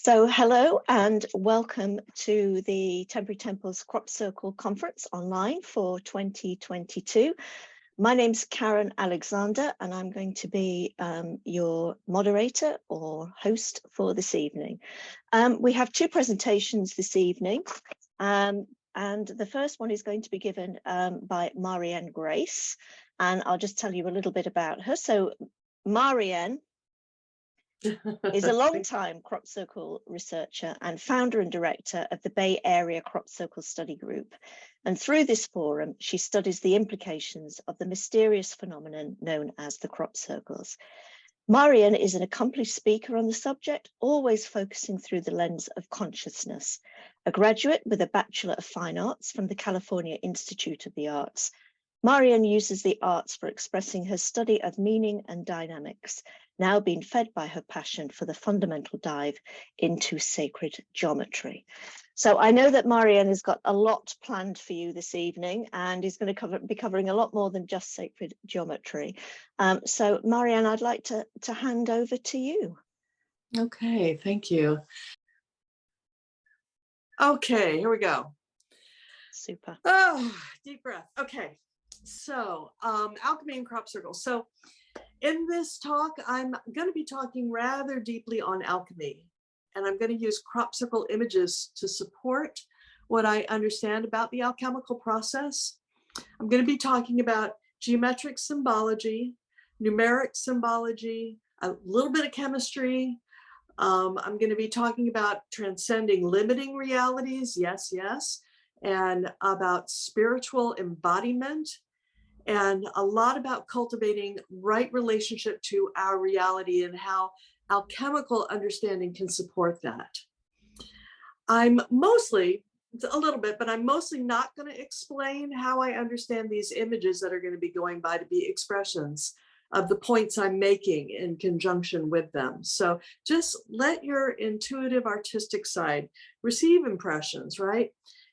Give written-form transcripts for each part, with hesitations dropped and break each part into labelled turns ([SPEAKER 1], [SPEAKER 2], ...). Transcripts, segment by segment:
[SPEAKER 1] So hello and welcome to the Temporary Temples Crop Circle Conference online for 2022. My name's Karen Alexander and I'm going to be your moderator or host for this evening. We have two presentations this evening and the first one is going to be given by Marien Grace, and I'll just tell you a little bit about her. So Marien is a long-time crop circle researcher and founder and director of the Bay Area Crop Circle Study Group. And through this forum, she studies the implications of the mysterious phenomenon known as the crop circles. Marien is an accomplished speaker on the subject, always focusing through the lens of consciousness. A graduate with a Bachelor of Fine Arts from the California Institute of the Arts, Marien uses the arts for expressing her study of meaning and dynamics, now being fed by her passion for the fundamental dive into sacred geometry. So I know that Marien has got a lot planned for you this evening and is going to be covering a lot more than just sacred geometry. So Marien, I'd like to hand over to you.
[SPEAKER 2] Okay, thank you. Okay, here we go.
[SPEAKER 1] Super.
[SPEAKER 2] Oh, deep breath. Okay, so alchemy and crop circles. So in this talk, I'm going to be talking rather deeply on alchemy, and I'm going to use crop circle images to support what I understand about the alchemical process. I'm going to be talking about geometric symbology, numeric symbology, a little bit of chemistry. I'm going to be talking about transcending limiting realities, yes, and about spiritual embodiment, and a lot about cultivating right relationship to our reality and how alchemical understanding can support that. I'm mostly, a little bit, but I'm mostly not going to explain how I understand these images that are going to be going by to be expressions of the points I'm making in conjunction with them. So just let your intuitive artistic side receive impressions, right?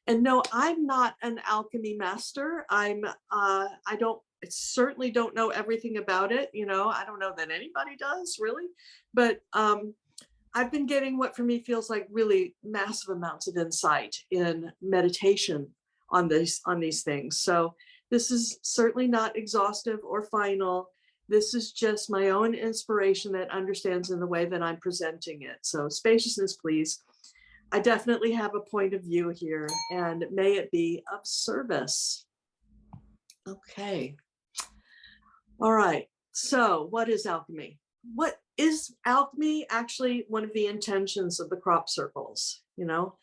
[SPEAKER 2] And no, I'm not an alchemy master. I certainly don't know everything about it. You know, I don't know that anybody does really, but I've been getting what for me feels like really massive amounts of insight in meditation on these things. So this is certainly not exhaustive or final. This is just my own inspiration that understands in the way that I'm presenting it. So spaciousness, please. I definitely have a point of view here, and may it be of service. Okay. All right. So what is alchemy? What is alchemy? Actually, one of the intentions of the crop circles, you know?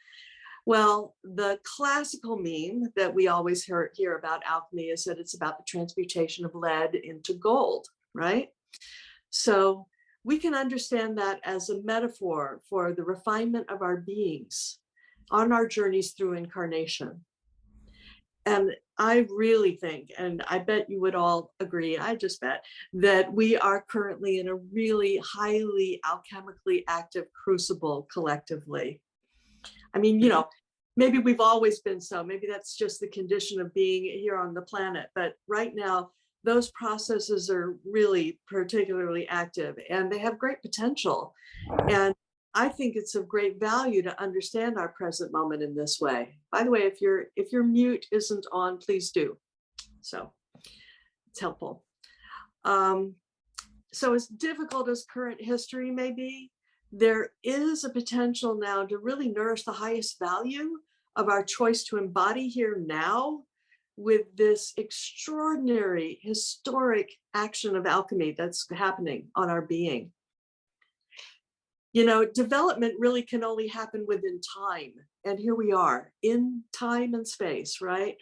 [SPEAKER 2] Well, the classical meme that we always hear about alchemy is that it's about the transmutation of lead into gold, right? So we can understand that as a metaphor for the refinement of our beings on our journeys through incarnation. And I really think, and I bet you would all agree, I just bet, that we are currently in a really highly alchemically active crucible collectively. I mean, you know, maybe we've always been so, maybe that's just the condition of being here on the planet, but right now, those processes are really particularly active and they have great potential. And I think it's of great value to understand our present moment in this way. By the way, if your mute isn't on, please do. So it's helpful. So as difficult as current history may be, there is a potential now to really nourish the highest value of our choice to embody here now with this extraordinary historic action of alchemy that's happening on our being. You know, development really can only happen within time. And here we are in time and space, right?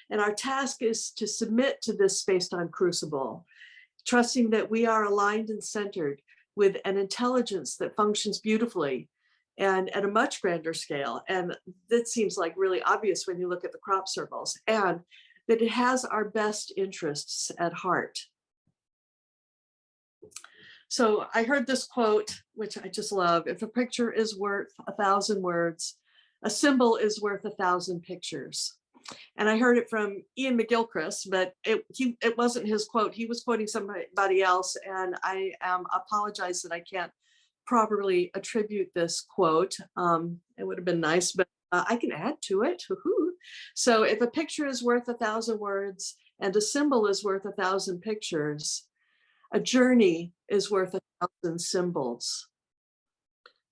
[SPEAKER 2] And our task is to submit to this space-time crucible, trusting that we are aligned and centered with an intelligence that functions beautifully and at a much grander scale. And that seems like really obvious when you look at the crop circles, and that it has our best interests at heart. So I heard this quote, which I just love: if a picture is worth 1,000 words, a symbol is worth 1,000 pictures. And I heard it from Ian McGilchrist, but it wasn't his quote. He was quoting somebody else, and I apologize that I can't properly attribute this quote. It would have been nice, but I can add to it. So if a picture is worth 1,000 words and a symbol is worth 1,000 pictures, a journey is worth 1,000 symbols.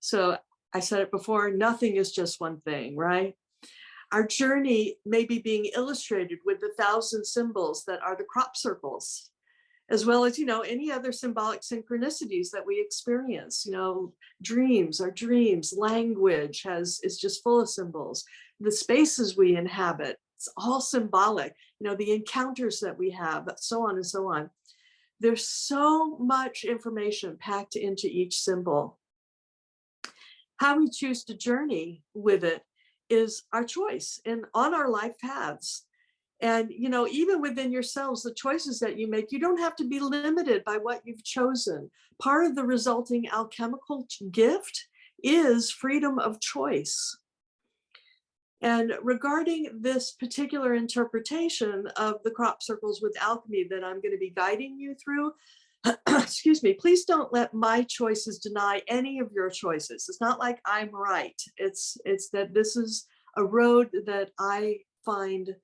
[SPEAKER 2] So I said it before, nothing is just one thing, right? Our journey may be being illustrated with 1,000 symbols that are the crop circles, as well as, any other symbolic synchronicities that we experience. Dreams, our dreams, language is just full of symbols. The spaces we inhabit, it's all symbolic. The encounters that we have, so on and so on. There's so much information packed into each symbol. How we choose to journey with it is our choice and on our life paths. And, even within yourselves, the choices that you make, you don't have to be limited by what you've chosen. Part of the resulting alchemical gift is freedom of choice. And regarding this particular interpretation of the crop circles with alchemy that I'm going to be guiding you through, excuse me, please don't let my choices deny any of your choices. It's not like I'm right. It's that this is a road that I find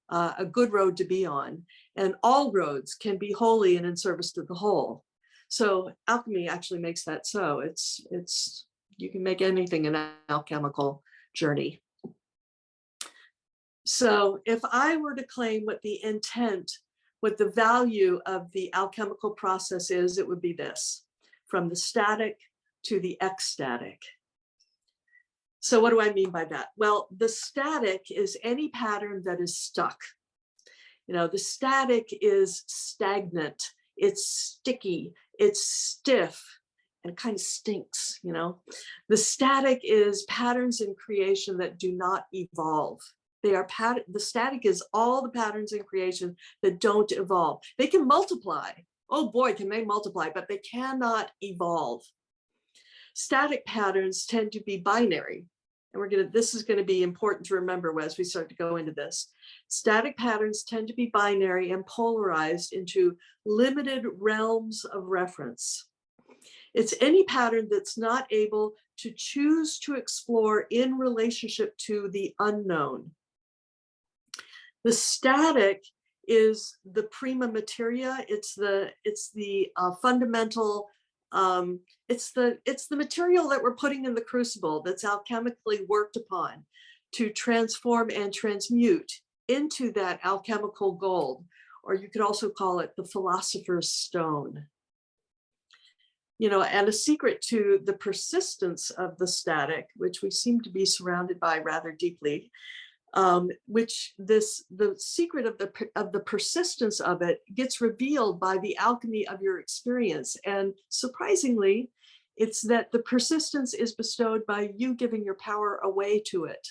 [SPEAKER 2] a good road to be on, and all roads can be holy and in service to the whole. So alchemy actually makes that so. It's you can make anything an alchemical journey. So if I were to claim what the intent, what the value of the alchemical process is, it would be this: from the static to the ecstatic. So what do I mean by that? Well, the static is any pattern that is stuck. The static is stagnant, it's sticky, it's stiff, and it kind of stinks. The static is patterns in creation that do not evolve. The static is all the patterns in creation that don't evolve. They can multiply. Oh boy, can they multiply, but they cannot evolve. Static patterns tend to be binary. And this is going to be important to remember as we start to go into this. Static patterns tend to be binary and polarized into limited realms of reference. It's any pattern that's not able to choose to explore in relationship to the unknown. The static is the prima materia. It's the fundamental. It's the material that we're putting in the crucible that's alchemically worked upon to transform and transmute into that alchemical gold, or you could also call it the philosopher's stone. And a secret to the persistence of the static, which we seem to be surrounded by rather deeply, the secret of the persistence of it gets revealed by the alchemy of your experience. And surprisingly, it's that the persistence is bestowed by you giving your power away to it,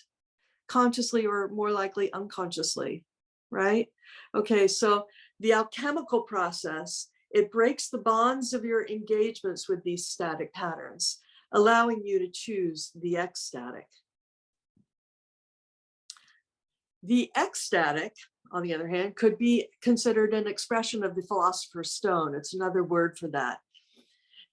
[SPEAKER 2] consciously or more likely unconsciously, right? Okay, so the alchemical process, it breaks the bonds of your engagements with these static patterns, allowing you to choose the ecstatic. The ecstatic, on the other hand, could be considered an expression of the philosopher's stone. It's another word for that.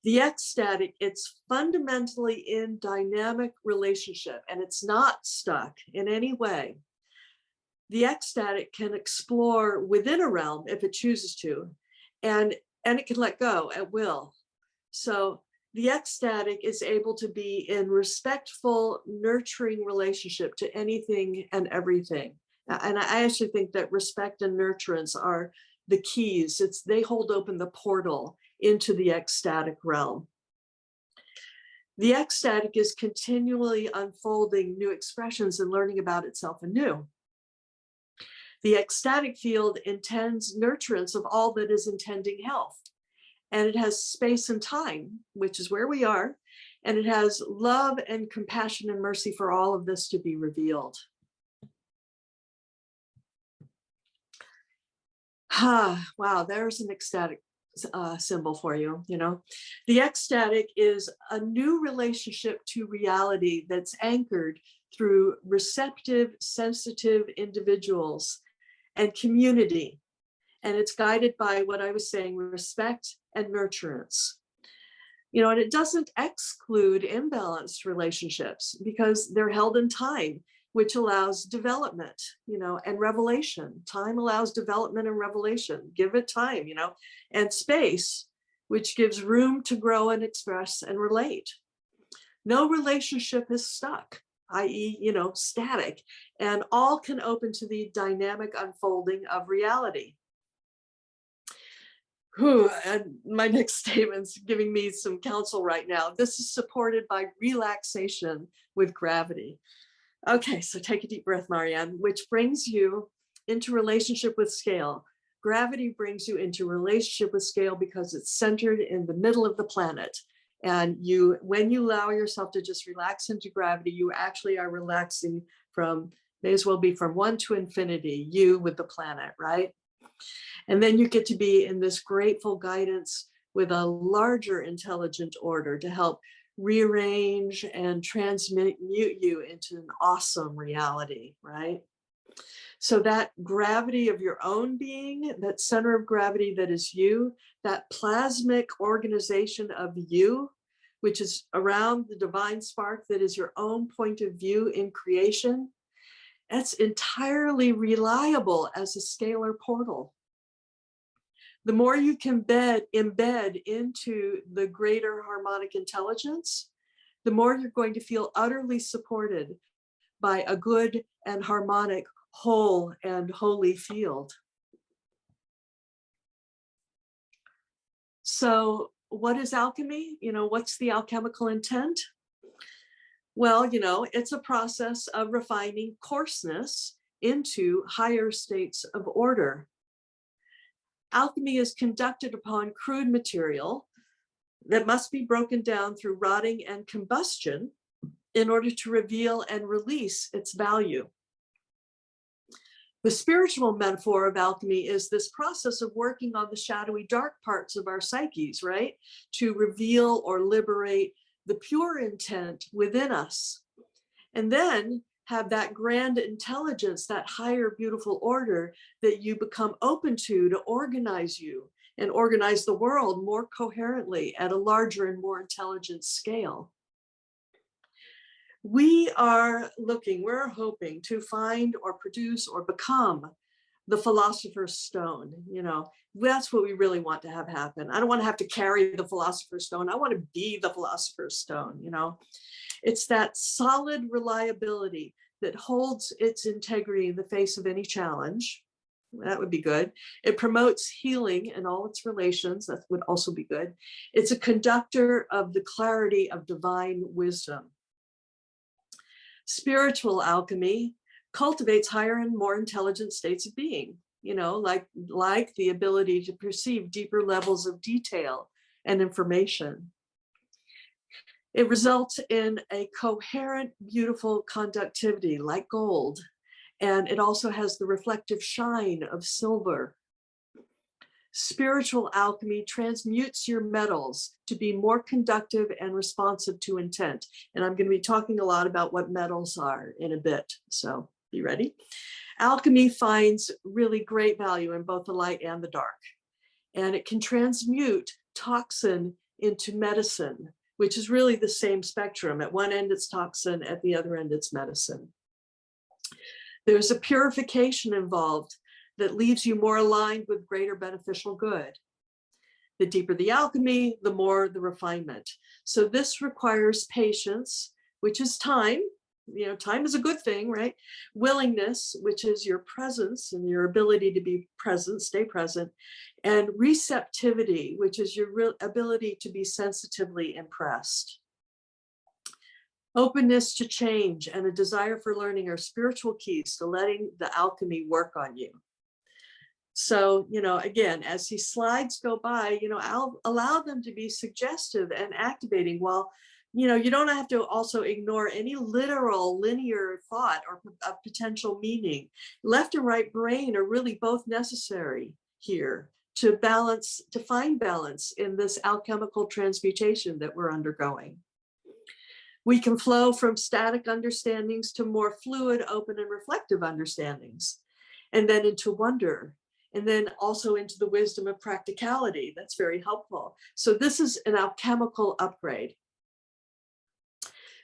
[SPEAKER 2] The ecstatic, it's fundamentally in dynamic relationship, and it's not stuck in any way. The ecstatic can explore within a realm if it chooses to, and it can let go at will. So the ecstatic is able to be in respectful, nurturing relationship to anything and everything. And I actually think that respect and nurturance are the keys. They hold open the portal into the ecstatic realm. The ecstatic is continually unfolding new expressions and learning about itself anew. The ecstatic field intends nurturance of all that is intending health. And it has space and time, which is where we are. And it has love and compassion and mercy for all of this to be revealed. Wow, there's an ecstatic symbol for you, The ecstatic is a new relationship to reality that's anchored through receptive, sensitive individuals and community. And it's guided by what I was saying, respect and nurturance. And it doesn't exclude imbalanced relationships because they're held in time, which allows development, and revelation. Time allows development and revelation. Give it time, and space, which gives room to grow and express and relate. No relationship is stuck, i.e., static, and all can open to the dynamic unfolding of reality. And my next statement's giving me some counsel right now. This is supported by relaxation with gravity. Okay, so take a deep breath, Marien, which brings you into relationship with scale. Gravity brings you into relationship with scale because it's centered in the middle of the planet. And when you allow yourself to just relax into gravity, you actually are relaxing may as well be from 1 to infinity, you with the planet, right? And then you get to be in this grateful guidance with a larger intelligent order to help rearrange and transmute you into an awesome reality, right? So that gravity of your own being, that center of gravity that is you, that plasmic organization of you, which is around the divine spark that is your own point of view in creation, that's entirely reliable as a scalar portal. The more you can embed into the greater harmonic intelligence, the more you're going to feel utterly supported by a good and harmonic, whole and holy field. So what is alchemy? What's the alchemical intent? Well, it's a process of refining coarseness into higher states of order. Alchemy is conducted upon crude material that must be broken down through rotting and combustion in order to reveal and release its value. The spiritual metaphor of alchemy is this process of working on the shadowy dark parts of our psyches, right? To reveal or liberate the pure intent within us. And then have that grand intelligence, that higher beautiful order that you become open to organize you and organize the world more coherently at a larger and more intelligent scale. We're hoping to find or produce or become the philosopher's stone. That's what we really want to have happen. I don't want to have to carry the philosopher's stone. I want to be the philosopher's stone. It's that solid reliability that holds its integrity in the face of any challenge. That would be good. It promotes healing in all its relations. That would also be good. It's a conductor of the clarity of divine wisdom. Spiritual alchemy cultivates higher and more intelligent states of being, like the ability to perceive deeper levels of detail and information. It results in a coherent, beautiful conductivity like gold, and it also has the reflective shine of silver. Spiritual alchemy transmutes your metals to be more conductive and responsive to intent. And I'm going to be talking a lot about what metals are in a bit, so be ready. Alchemy finds really great value in both the light and the dark, and it can transmute toxin into medicine, which is really the same spectrum. At one end, it's toxin. At the other end, it's medicine. There's a purification involved that leaves you more aligned with greater beneficial good. The deeper the alchemy, the more the refinement. So this requires patience, which is time. Time is a good thing, right? Willingness, which is your presence and your ability to be present, stay present, and receptivity, which is your ability to be sensitively impressed. Openness to change and a desire for learning are spiritual keys to letting the alchemy work on you. So, again, as these slides go by, I'll allow them to be suggestive and activating while you don't have to also ignore any literal linear thought or potential meaning. Left and right brain are really both necessary here to find balance in this alchemical transmutation that we're undergoing. We can flow from static understandings to more fluid, open, and reflective understandings, and then into wonder, and then also into the wisdom of practicality. That's very helpful. So this is an alchemical upgrade.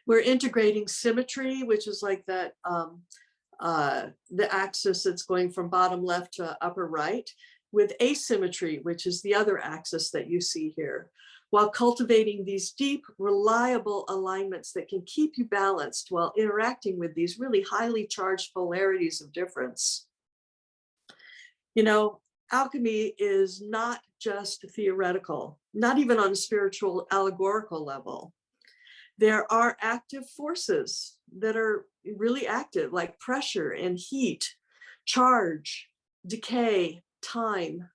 [SPEAKER 2] We're integrating symmetry, which is like that, the axis that's going from bottom left to upper right, with asymmetry, which is the other axis that you see here, while cultivating these deep, reliable alignments that can keep you balanced while interacting with these really highly charged polarities of difference. You know, alchemy is not just theoretical, not even on a spiritual allegorical level. There are active forces that are really active, like pressure and heat, charge, decay, time,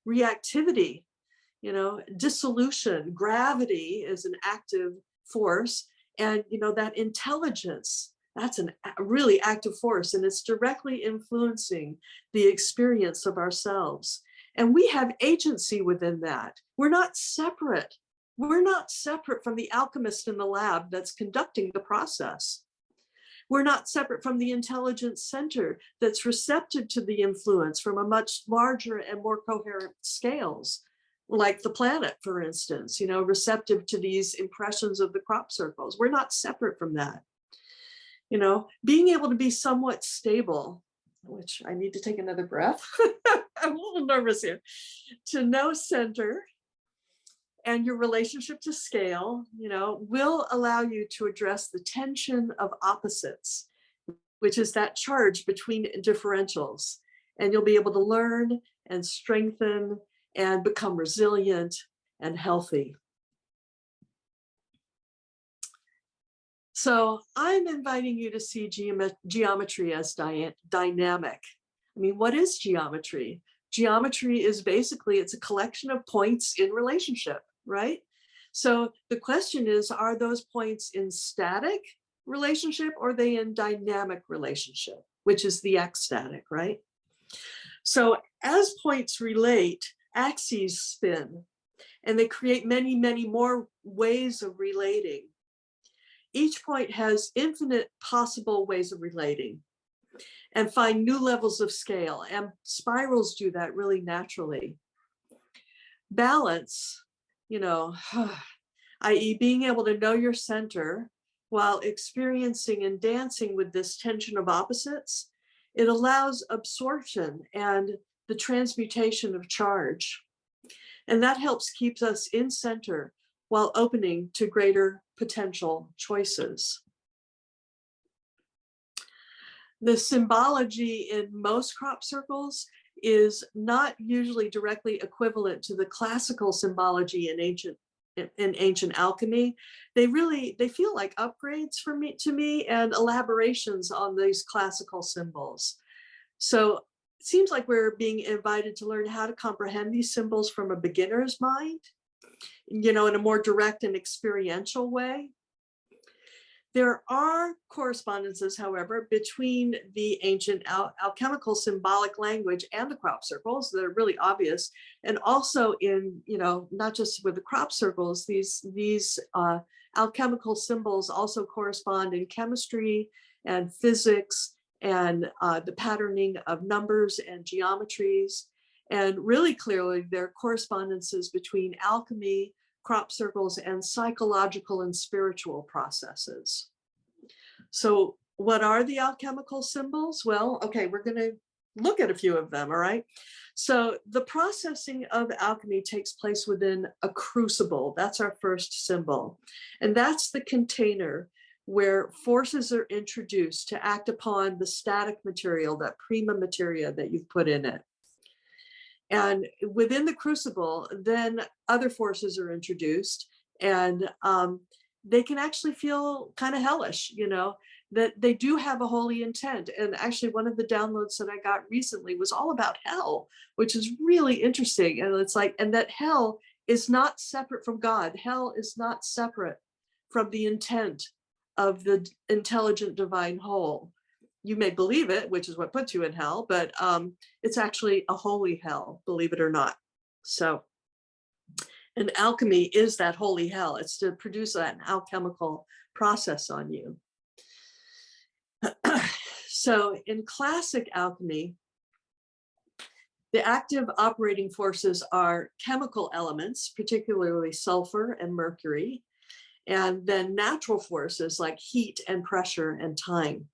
[SPEAKER 2] reactivity, you know, dissolution. Gravity is an active force, and you know, that intelligence, that's a really active force, and it's directly influencing the experience of ourselves. And we have agency within that. We're not separate. We're not separate from the alchemist in the lab that's conducting the process. We're not separate from the intelligence center that's receptive to the influence from a much larger and more coherent scales, like the planet, for instance, you know, receptive to these impressions of the crop circles. We're not separate from that. You know, being able to be somewhat stable, which I need to take another breath. I'm a little nervous here. To know center and your relationship to scale, you know, will allow you to address the tension of opposites, which is that charge between differentials. And you'll be able to learn and strengthen and become resilient and healthy. So I'm inviting you to see geometry as dynamic. I mean, what is geometry? Geometry is basically, it's a collection of points in relationship, right? So the question is, are those points in static relationship or are they in dynamic relationship, which is the ecstatic, right? So as points relate, axes spin, and they create many, many more ways of relating. Each point has infinite possible ways of relating and find new levels of scale, and spirals do that really naturally. Balance, you know, i.e. being able to know your center while experiencing and dancing with this tension of opposites, it allows absorption and the transmutation of charge. And that helps keep us in center while opening to greater potential choices. The symbology in most crop circles is not usually directly equivalent to the classical symbology in ancient alchemy. They feel like upgrades to me and elaborations on these classical symbols. So it seems like we're being invited to learn how to comprehend these symbols from a beginner's mind, you know, in a more direct and experiential way. There are correspondences, however, between the ancient alchemical symbolic language and the crop circles that are really obvious, and also in, you know, not just with the crop circles, these alchemical symbols also correspond in chemistry and physics and the patterning of numbers and geometries. And really clearly, there are correspondences between alchemy, crop circles, and psychological and spiritual processes. So what are the alchemical symbols? Well, okay, we're going to look at a few of them, all right? So the processing of alchemy takes place within a crucible. That's our first symbol. And that's the container where forces are introduced to act upon the static material, that prima materia that you've put in it. And within the crucible, then other forces are introduced, and they can actually feel kind of hellish, you know, that they do have a holy intent. And actually one of the downloads that I got recently was all about hell, which is really interesting. And it's like, and that hell is not separate from God. Hell is not separate from the intent of the intelligent divine whole. You may believe it, which is what puts you in hell, but it's actually a holy hell, believe it or not. So, and alchemy is that holy hell. It's to produce an alchemical process on you. So in classic alchemy, The active operating forces are chemical elements, particularly sulfur and mercury, and then natural forces like heat and pressure and time.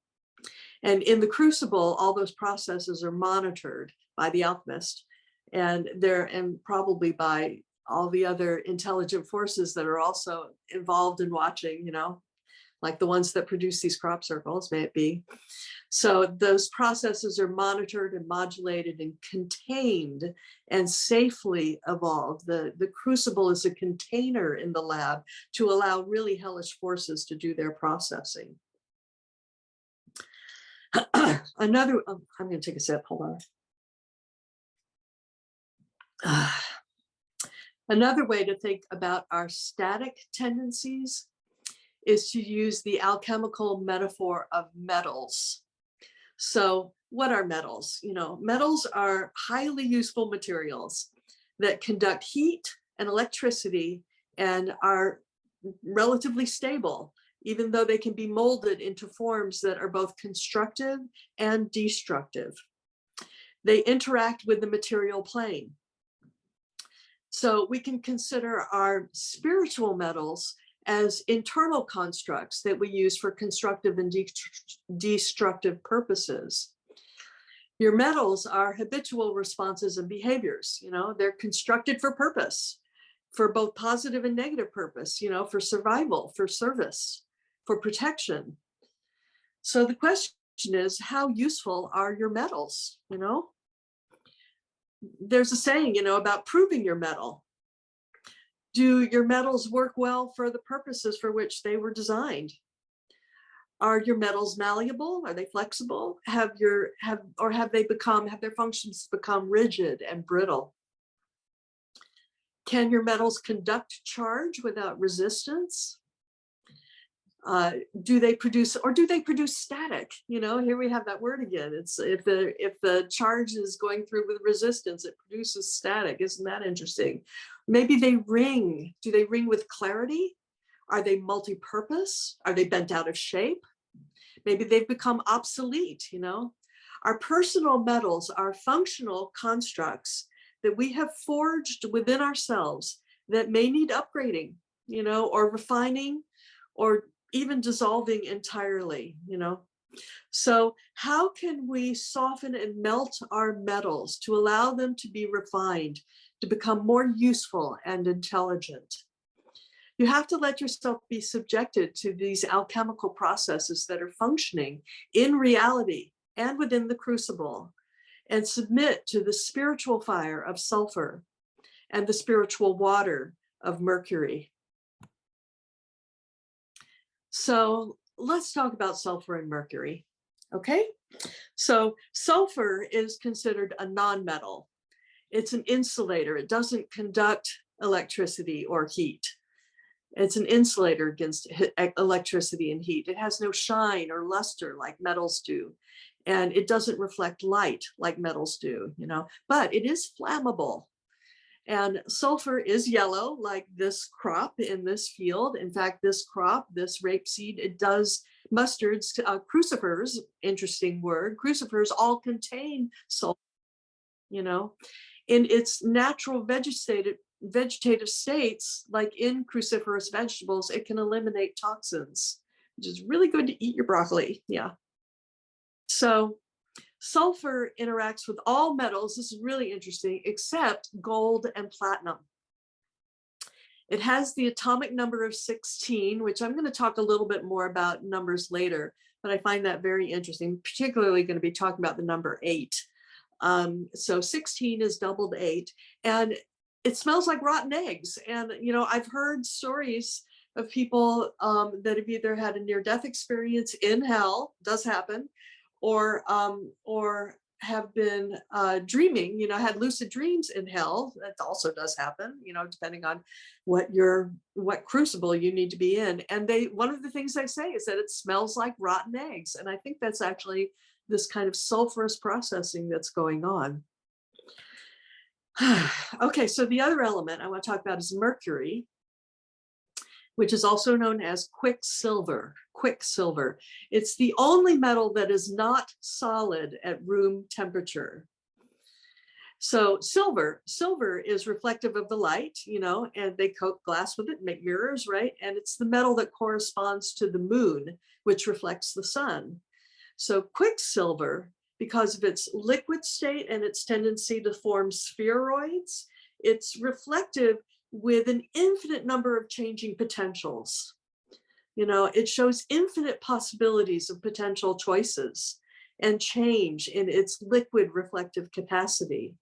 [SPEAKER 2] And in the crucible, all those processes are monitored by the alchemist, and probably by all the other intelligent forces that are also involved in watching, like the ones that produce these crop circles, may it be. So those processes are monitored and modulated and contained and safely evolved. The crucible is a container in the lab to allow really hellish forces to do their processing. I'm going to take a sip, hold on. Another way to think about our static tendencies is to use the alchemical metaphor of metals. So what are metals? Metals are highly useful materials that conduct heat and electricity and are relatively stable, even though they can be molded into forms that are both constructive and destructive. They interact with the material plane. So we can consider our spiritual metals as internal constructs that we use for constructive and destructive purposes. Your metals are habitual responses and behaviors. They're constructed for purpose, for both positive and negative purpose, for survival, for service, for protection. So the question is, how useful are your metals? There's a saying, about proving your metal. Do your metals work well for the purposes for which they were designed? Are your metals malleable? Are they flexible? Have their functions become rigid and brittle? Can your metals conduct charge without resistance? Do they produce static? Here we have that word again. It's if the charge is going through with resistance, it produces static. Isn't that interesting? Maybe they ring. Do they ring with clarity? Are they multi-purpose? Are they bent out of shape? Maybe they've become obsolete. Our personal metals are functional constructs that we have forged within ourselves that may need upgrading, or refining, or even dissolving entirely, So how can we soften and melt our metals to allow them to be refined, to become more useful and intelligent? You have to let yourself be subjected to these alchemical processes that are functioning in reality and within the crucible, and submit to the spiritual fire of sulfur and the spiritual water of mercury. So let's talk about sulfur and mercury, okay? So sulfur is considered a non-metal. It's an insulator. It doesn't conduct electricity or heat. It's an insulator against electricity and heat. It has no shine or luster like metals do. And it doesn't reflect light like metals do, but it is flammable. And sulfur is yellow, like this crop in this field. In fact, this crop, this rapeseed, it does mustards, crucifers, interesting word. Crucifers all contain sulfur, In its natural vegetative states, like in cruciferous vegetables, it can eliminate toxins, which is really good to eat your broccoli. Yeah. So sulfur interacts with all metals, this is really interesting, except gold and platinum. It has the atomic number of 16, which I'm going to talk a little bit more about numbers later, but I find that very interesting, particularly going to be talking about the number 8. So 16 is doubled 8, and it smells like rotten eggs. And, I've heard stories of people that have either had a near-death experience in hell, does happen, or have been dreaming, had lucid dreams in hell. That also does happen, depending on what crucible you need to be in. And one of the things they say is that it smells like rotten eggs. And I think that's actually this kind of sulfurous processing that's going on. Okay, so the other element I want to talk about is mercury, which is also known as quicksilver. Quicksilver. It's the only metal that is not solid at room temperature. So silver is reflective of the light, and they coat glass with it, make mirrors, right? And it's the metal that corresponds to the moon, which reflects the sun. So quicksilver, because of its liquid state and its tendency to form spheroids, it's reflective with an infinite number of changing potentials. It shows infinite possibilities of potential choices and change in its liquid reflective capacity.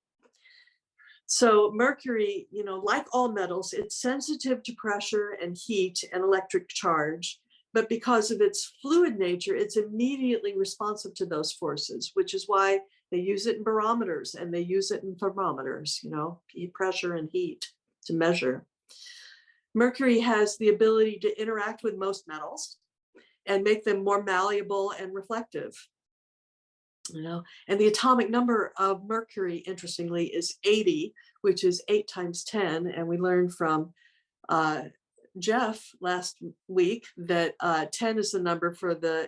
[SPEAKER 2] So mercury, like all metals, it's sensitive to pressure and heat and electric charge, but because of its fluid nature, it's immediately responsive to those forces, which is why they use it in barometers and they use it in thermometers, pressure and heat to measure. Mercury has the ability to interact with most metals and make them more malleable and reflective. And the atomic number of mercury, interestingly, is 80, which is 8 times 10. And we learned from Jeff last week that 10 is the number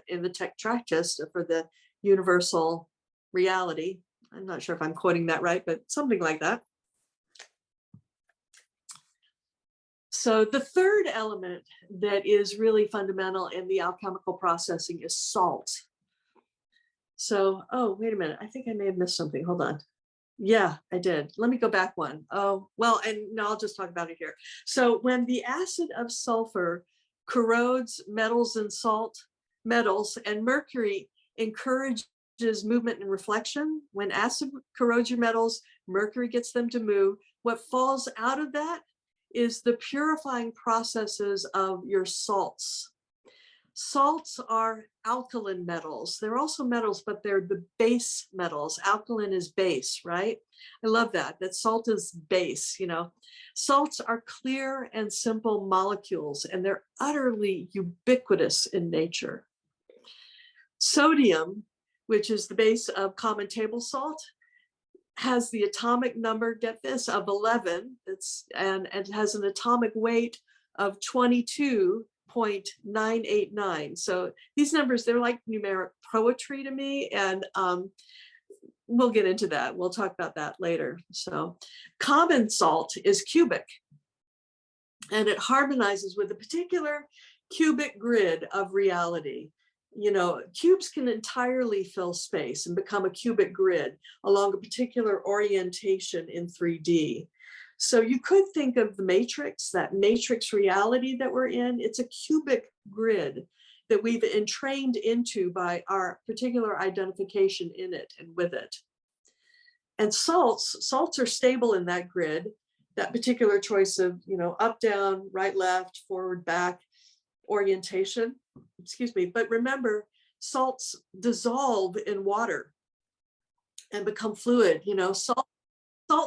[SPEAKER 2] in the Tetractist for the universal reality. I'm not sure if I'm quoting that right, but something like that. So the third element that is really fundamental in the alchemical processing is salt. So, oh, wait a minute. I think I may have missed something. Hold on. Yeah, I did. Let me go back one. Oh, well, and no, I'll just talk about it here. So when the acid of sulfur corrodes metals and mercury encourages movement and reflection. When acid corrodes your metals, mercury gets them to move. What falls out of that is the purifying processes of your salts. Salts are alkaline metals. They're also metals, but they're the base metals. Alkaline is base, right? I love that salt is base, Salts are clear and simple molecules, and they're utterly ubiquitous in nature. Sodium, which is the base of common table salt, has the atomic number, get this, of 11. And it has an atomic weight of 22.989. So these numbers, they're like numeric poetry to me. And we'll get into that. We'll talk about that later. So common salt is cubic, and it harmonizes with a particular cubic grid of reality. Cubes can entirely fill space and become a cubic grid along a particular orientation in 3D. So you could think of the matrix, that matrix reality that we're in. It's a cubic grid that we've entrained into by our particular identification in it and with it. And salts are stable in that grid, that particular choice of, up, down, right, left, forward, back orientation. But remember, salts dissolve in water and become fluid. Salt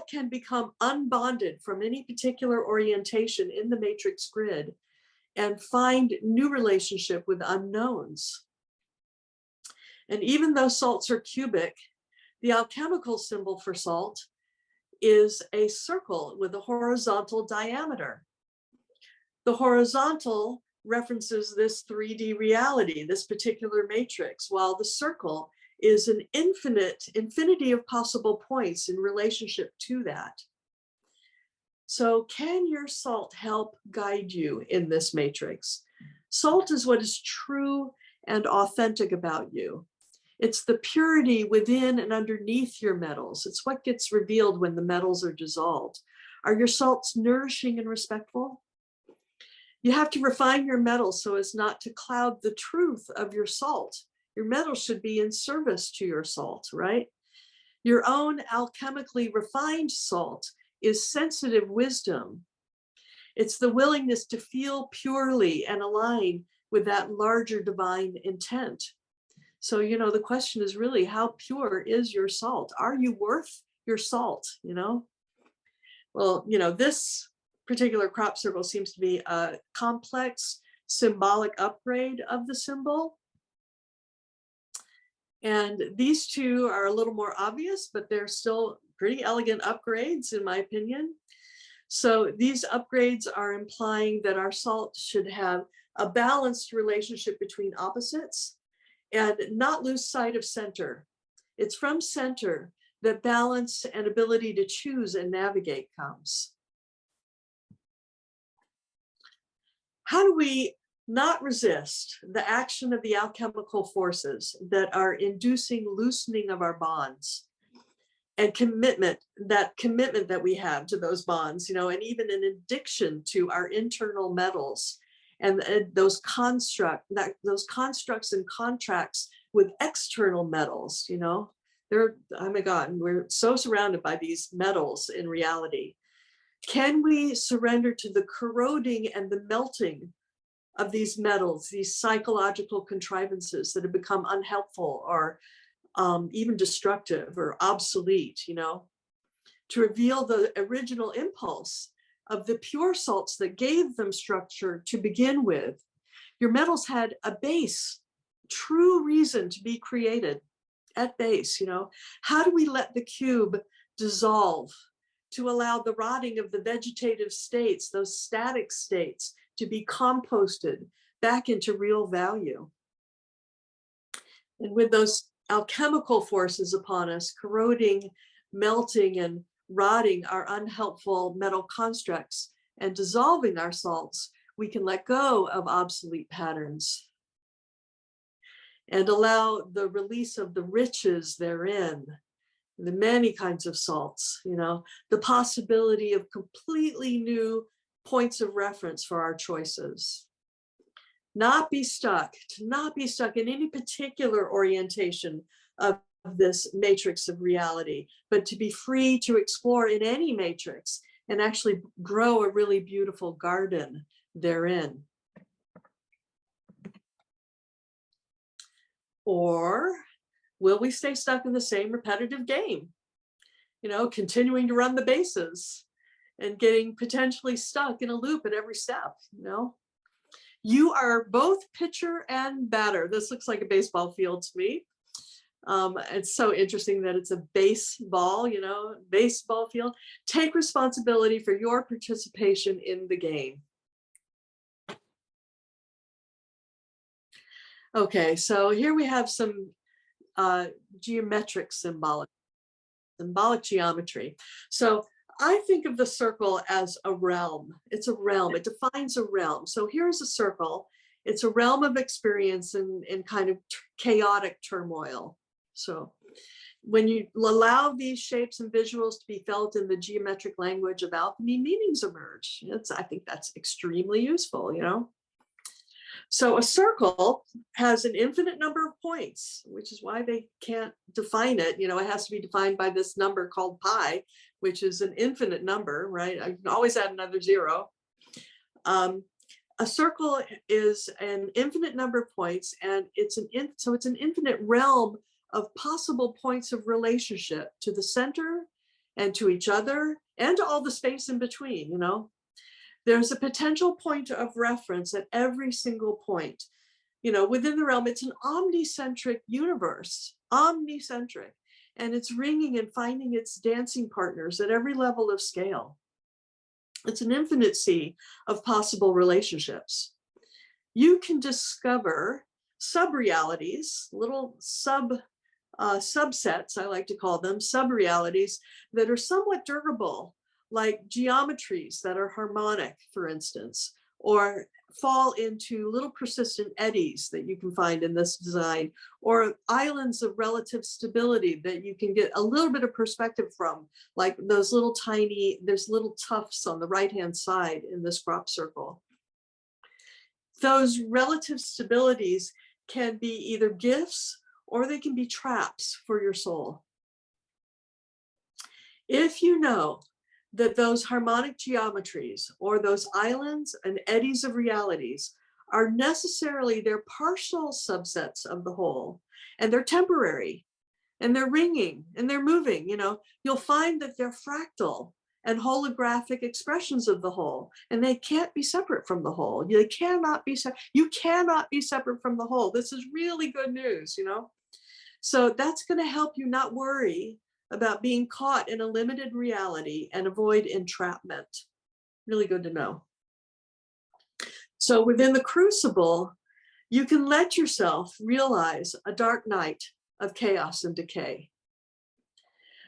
[SPEAKER 2] can become unbonded from any particular orientation in the matrix grid and find new relationship with unknowns. And even though salts are cubic, the alchemical symbol for salt is a circle with a horizontal diameter. The horizontal references this 3D reality, this particular matrix, while the circle is an infinity of possible points in relationship to that. So can your salt help guide you in this matrix? Salt is what is true and authentic about you. It's the purity within and underneath your metals. It's what gets revealed when the metals are dissolved. Are your salts nourishing and respectful? You have to refine your metals so as not to cloud the truth of your salt. Your metal should be in service to your salt, right? Your own alchemically refined salt is sensitive wisdom. It's the willingness to feel purely and align with that larger divine intent. So, the question is really, how pure is your salt? Are you worth your salt, Well, this particular crop circle seems to be a complex symbolic upgrade of the symbol. And these two are a little more obvious, but they're still pretty elegant upgrades, in my opinion. So these upgrades are implying that our salt should have a balanced relationship between opposites and not lose sight of center. It's from center that balance and ability to choose and navigate comes. How do we not resist the action of the alchemical forces that are inducing loosening of our bonds and that commitment that we have to those bonds, you know, and even an addiction to our internal metals and those constructs and contracts with external metals, you know, oh my God, we're so surrounded by these metals in reality. Can we surrender to the corroding and the melting of these metals, these psychological contrivances that have become unhelpful or even destructive or obsolete, you know, to reveal the original impulse of the pure salts that gave them structure to begin with? Your metals had a base, true reason to be created at base, you know. How do we let the cube dissolve to allow the rotting of the vegetative states, those static states, to be composted back into real value? And with those alchemical forces upon us, corroding, melting, and rotting our unhelpful metal constructs and dissolving our salts, we can let go of obsolete patterns and allow the release of the riches therein, the many kinds of salts, you know, the possibility of completely new points of reference for our choices. To not be stuck in any particular orientation of this matrix of reality, but to be free to explore in any matrix and actually grow a really beautiful garden therein. Or will we stay stuck in the same repetitive game, you know, continuing to run the bases and getting potentially stuck in a loop at every step, you know? You are both pitcher and batter. This looks like a baseball field to me. It's so interesting that it's a baseball, you know, baseball field. Take responsibility for your participation in the game. Okay, so here we have some geometric symbolic geometry. So I think of the circle as a realm. It's a realm. It defines a realm. So here's a circle. It's a realm of experience in kind of chaotic turmoil. So when you allow these shapes and visuals to be felt in the geometric language of alchemy, meanings emerge. I think that's extremely useful, you know. So a circle has an infinite number of points, which is why they can't define it. You know, it has to be defined by this number called pi, which is an infinite number, right? I can always add another zero. A circle is an infinite number of points, and it's an infinite realm of possible points of relationship to the center and to each other and to all the space in between, you know. There's a potential point of reference at every single point. You know, within the realm, it's an omnicentric universe, omnicentric, and it's ringing and finding its dancing partners at every level of scale. It's an infinite sea of possible relationships. You can discover sub-realities, little subsets, I like to call them, sub-realities that are somewhat durable, like geometries that are harmonic, for instance, or fall into little persistent eddies that you can find in this design, or islands of relative stability that you can get a little bit of perspective from, like those little tiny, there's little tufts on the right-hand side in this crop circle. Those relative stabilities can be either gifts or they can be traps for your soul. If you know that those harmonic geometries or those islands and eddies of realities are necessarily their partial subsets of the whole, and they're temporary, and they're ringing, and they're moving, you know, you'll find that they're fractal and holographic expressions of the whole, and they can't be separate from the whole. You cannot be separate from the whole. This is really good news, you know. So that's going to help you not worry about being caught in a limited reality and avoid entrapment. Really good to know. So within the crucible, you can let yourself realize a dark night of chaos and decay.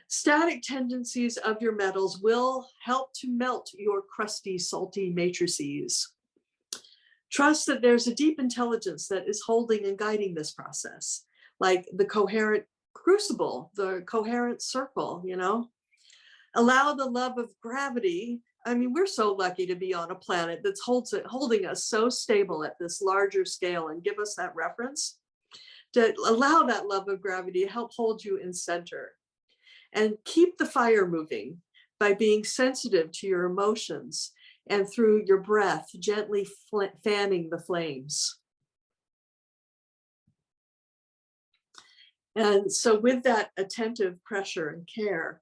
[SPEAKER 2] Static tendencies of your metals will help to melt your crusty, salty matrices. Trust that there's a deep intelligence that is holding and guiding this process, like the coherent crucible, the coherent circle, you know. Allow the love of gravity. I mean, we're so lucky to be on a planet that's holding us so stable at this larger scale and give us that reference, to allow that love of gravity to help hold you in center. And keep the fire moving by being sensitive to your emotions and through your breath, gently fanning the flames. And so with that attentive pressure and care,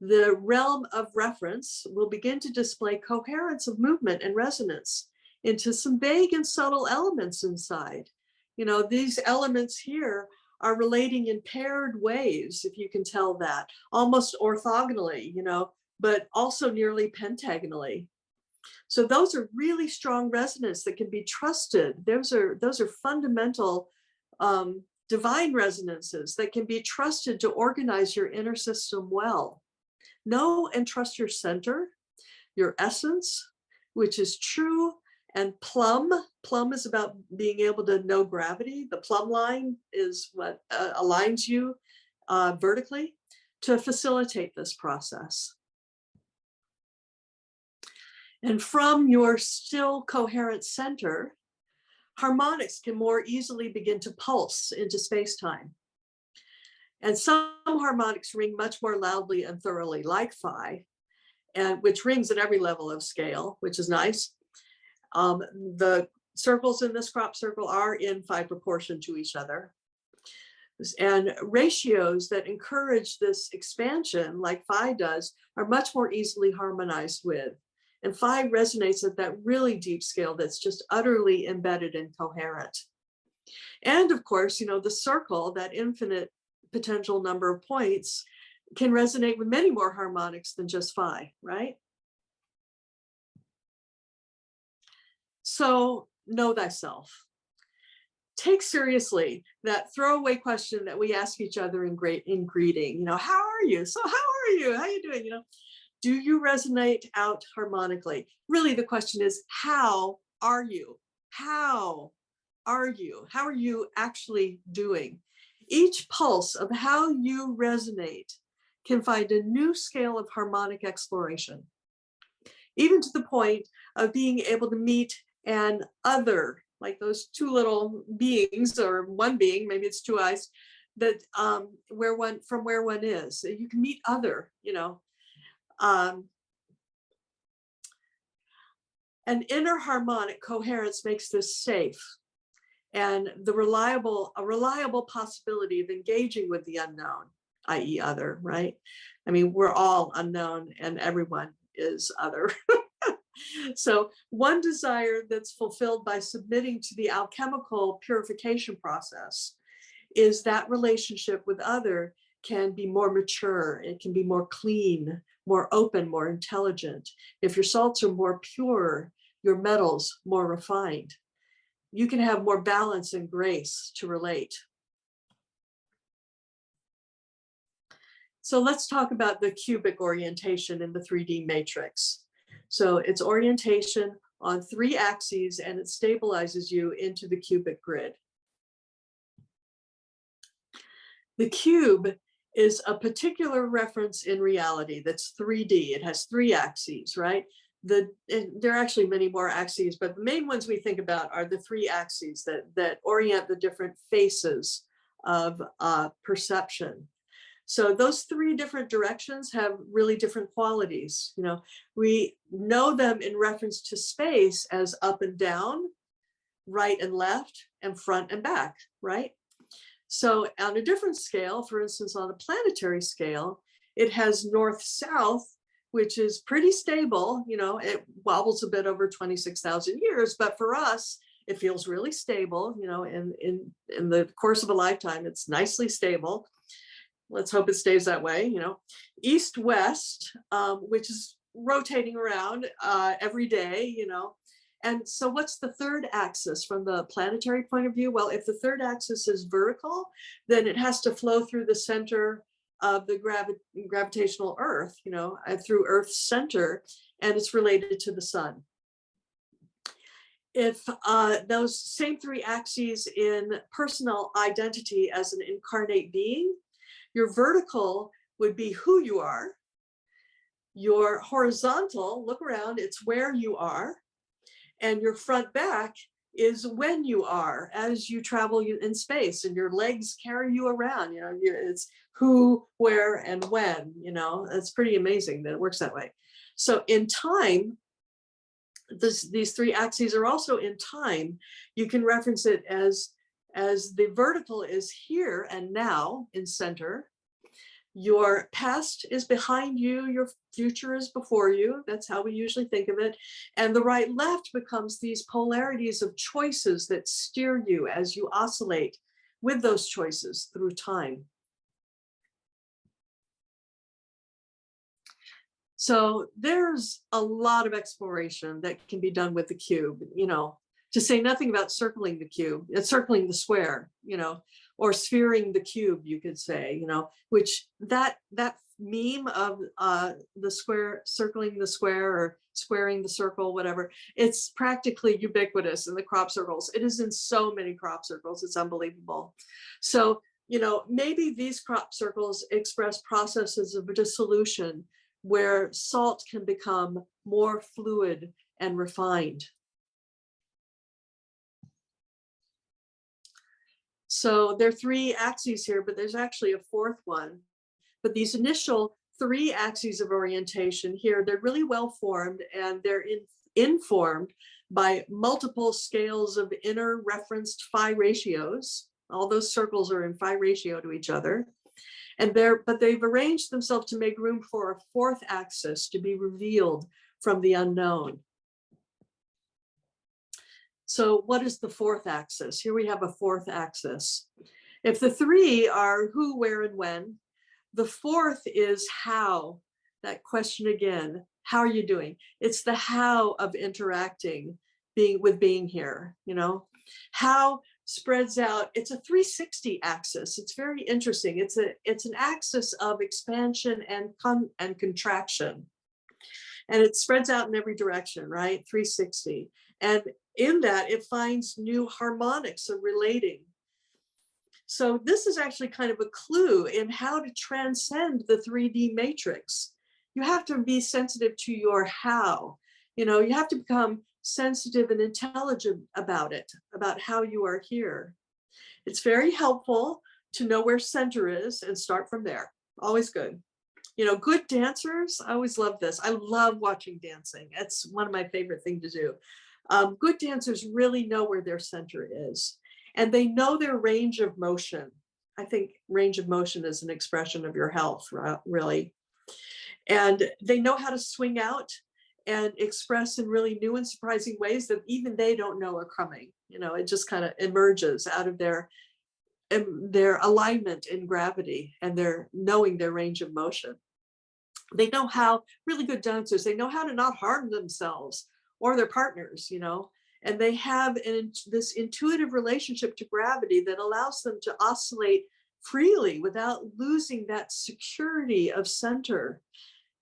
[SPEAKER 2] the realm of reference will begin to display coherence of movement and resonance into some vague and subtle elements inside. You know, these elements here are relating in paired ways, if you can tell that, almost orthogonally, you know, but also nearly pentagonally. So those are really strong resonance that can be trusted. Those are fundamental divine resonances that can be trusted to organize your inner system well. Know and trust your center, your essence, which is true, and plumb. Plumb is about being able to know gravity. The plumb line is what aligns you vertically to facilitate this process. And from your still coherent center, harmonics can more easily begin to pulse into space-time. And some harmonics ring much more loudly and thoroughly, like phi, and which rings at every level of scale, which is nice. The circles in this crop circle are in phi proportion to each other. And ratios that encourage this expansion, like phi does, are much more easily harmonized with. And phi resonates at that really deep scale that's just utterly embedded and coherent. And of course, you know, the circle, that infinite potential number of points, can resonate with many more harmonics than just phi, right? So know thyself. Take seriously that throwaway question that we ask each other in greeting. You know, how are you? So how are you? How are you doing? You know, do you resonate out harmonically? Really, the question is, how are you? How are you? How are you actually doing? Each pulse of how you resonate can find a new scale of harmonic exploration, even to the point of being able to meet an other, like those two little beings, or one being, maybe it's two eyes, that from where one is. You can meet other, you know. An inner harmonic coherence makes this safe, and a reliable possibility of engaging with the unknown, i.e. other, right? I mean, we're all unknown and everyone is other. So one desire that's fulfilled by submitting to the alchemical purification process is that relationship with other can be more mature, it can be more clean, more open, more intelligent. If your salts are more pure, your metals more refined, you can have more balance and grace to relate. So let's talk about the cubic orientation in the 3D matrix. So it's orientation on 3 axes, and it stabilizes you into the cubic grid. The cube is a particular reference in reality that's 3D. It has 3 axes, right? There are actually many more axes, but the main ones we think about are the 3 axes that orient the different faces of perception. So those 3 different directions have really different qualities. You know, we know them in reference to space as up and down, right and left, and front and back, right? So on a different scale, for instance, on a planetary scale, it has north-south, which is pretty stable. You know, it wobbles a bit over 26,000 years, but for us, it feels really stable. You know, in the course of a lifetime, it's nicely stable. Let's hope it stays that way. You know, east-west, which is rotating around every day, you know. And so what's the third axis from the planetary point of view? Well, if the third axis is vertical, then it has to flow through the center of the gravitational Earth, through Earth's center, and it's related to the sun. If those same three axes in personal identity as an incarnate being, your vertical would be who you are. Your horizontal, look around, it's where you are. And your front back is when you are, as you travel in space and your legs carry you around, it's who, where, and when, it's pretty amazing that it works that way. So in time, these three axes are also in time. You can reference it as the vertical is here and now in center. Your past is behind you, your future is before you. That's how we usually think of it. And the right left becomes these polarities of choices that steer you as you oscillate with those choices through time. So there's a lot of exploration that can be done with the cube, to say nothing about circling the cube, circling the square, or sphering the cube, you could say, which that meme of the square, circling the square or squaring the circle, whatever, it's practically ubiquitous in the crop circles. It is in so many crop circles. It's unbelievable. So, maybe these crop circles express processes of dissolution where salt can become more fluid and refined. So there are three axes here, but there's actually a fourth one. But these initial three axes of orientation here, they're really well formed, and they're informed by multiple scales of inner referenced phi ratios. All those circles are in phi ratio to each other. But they've arranged themselves to make room for a fourth axis to be revealed from the unknown. So what is the fourth axis? Here we have a fourth axis. If the three are who, where, and when, the fourth is how. That question again, how are you doing? It's the how of interacting, being here, How spreads out. It's a 360 axis. It's very interesting. It's an axis of expansion and contraction. And it spreads out in every direction, right? 360. And in that, it finds new harmonics of relating. So this is actually kind of a clue in how to transcend the 3D matrix. You have to be sensitive to your how. You have to become sensitive and intelligent about it, about how you are here. It's very helpful to know where center is and start from there. Always good. Good dancers, I always love this. I love watching dancing. It's one of my favorite things to do. Good dancers really know where their center is, and they know their range of motion. I think range of motion is an expression of your health, really. And they know how to swing out and express in really new and surprising ways that even they don't know are coming. It just kind of emerges out of their alignment in gravity and their knowing their range of motion. They know how, really good dancers, they know how to not harm themselves or their partners, and they have this intuitive relationship to gravity that allows them to oscillate freely without losing that security of center.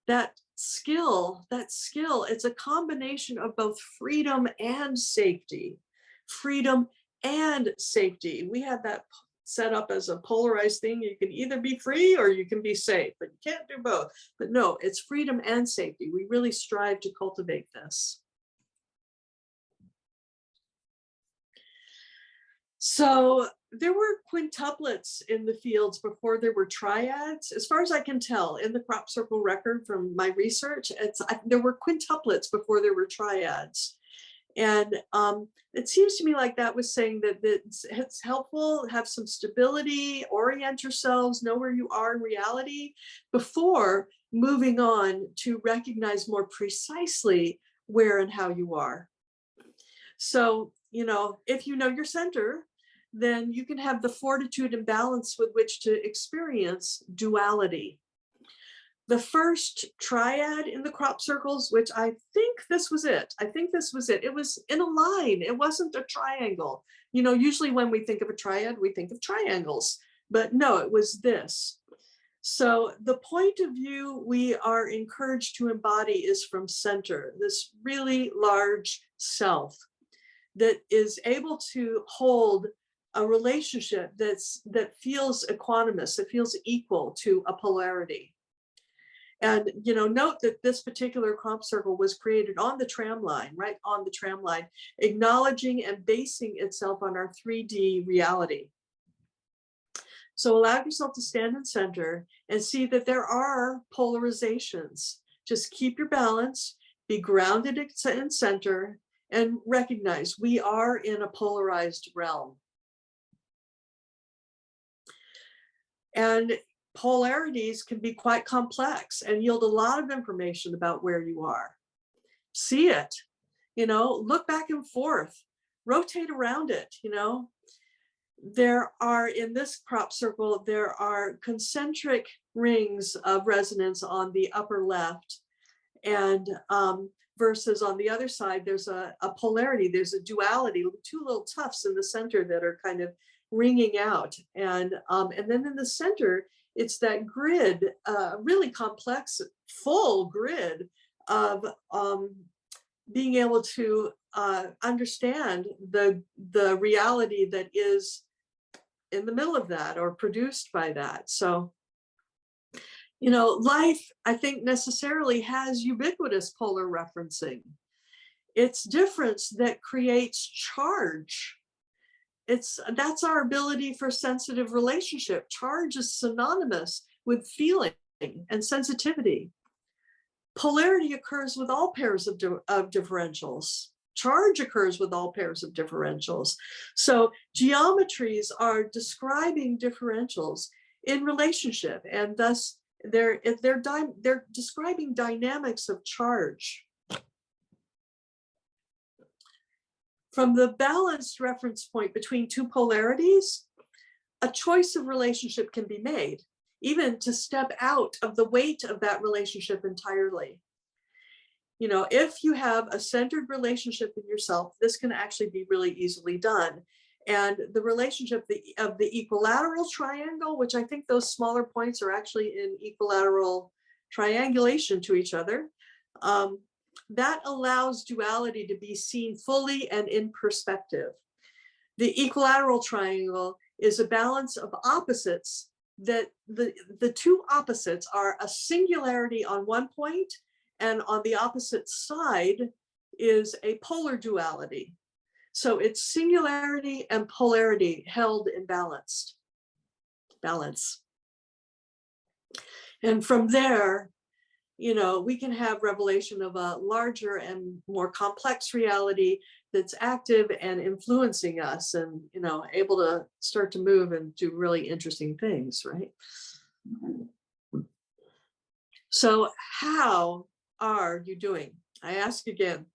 [SPEAKER 2] That skill, it's a combination of both freedom and safety. Freedom and safety. We have that set up as a polarized thing. You can either be free or you can be safe, but you can't do both. But no, it's freedom and safety. We really strive to cultivate this. So there were quintuplets in the fields before there were triads. As far as I can tell, in the crop circle record from my research, there were quintuplets before there were triads. And it seems to me like that was saying that it's helpful, have some stability, orient yourselves, know where you are in reality before moving on to recognize more precisely where and how you are. So, if you know your center, then you can have the fortitude and balance with which to experience duality. The first triad in the crop circles, which I think this was it. It was in a line. It wasn't a triangle. Usually when we think of a triad, we think of triangles, but no, it was this. So the point of view we are encouraged to embody is from center, this really large self that is able to hold a relationship that feels equanimous, that feels equal to a polarity. And, you know, note that this particular crop circle was created on the tram line, right on the tram line, acknowledging and basing itself on our 3D reality. So allow yourself to stand in center and see that there are polarizations. Just keep your balance, be grounded in center, and recognize we are in a polarized realm. And polarities can be quite complex and yield a lot of information about where you are. See it, you know, look back and forth, rotate around it, you know. There are, in this crop circle, there are concentric rings of resonance on the upper left, and versus on the other side, there's a polarity, there's a duality, two little tufts in the center that are kind of ringing out. And then in the center, it's that grid, really complex, full grid of being able to understand the reality that is in the middle of that or produced by that. So, you know, life, I think, necessarily has ubiquitous polar referencing. It's difference that creates charge. That's our ability for sensitive relationship. Charge is synonymous with feeling and sensitivity. Polarity occurs with all pairs of differentials. Charge occurs with all pairs of differentials. So geometries are describing differentials in relationship, and thus they're describing dynamics of charge. From the balanced reference point between two polarities, a choice of relationship can be made, even to step out of the weight of that relationship entirely. You know, if you have a centered relationship in yourself, this can actually be really easily done. And the relationship of the equilateral triangle, which I think those smaller points are actually in equilateral triangulation to each other, that allows duality to be seen fully and in perspective. The equilateral triangle is a balance of opposites that the two opposites are a singularity on one point, and on the opposite side is a polar duality. So it's singularity and polarity held in balance. And from there, you know, we can have revelation of a larger and more complex reality that's active and influencing us, and, you know, able to start to move and do really interesting things, right? So how are you doing? I ask again,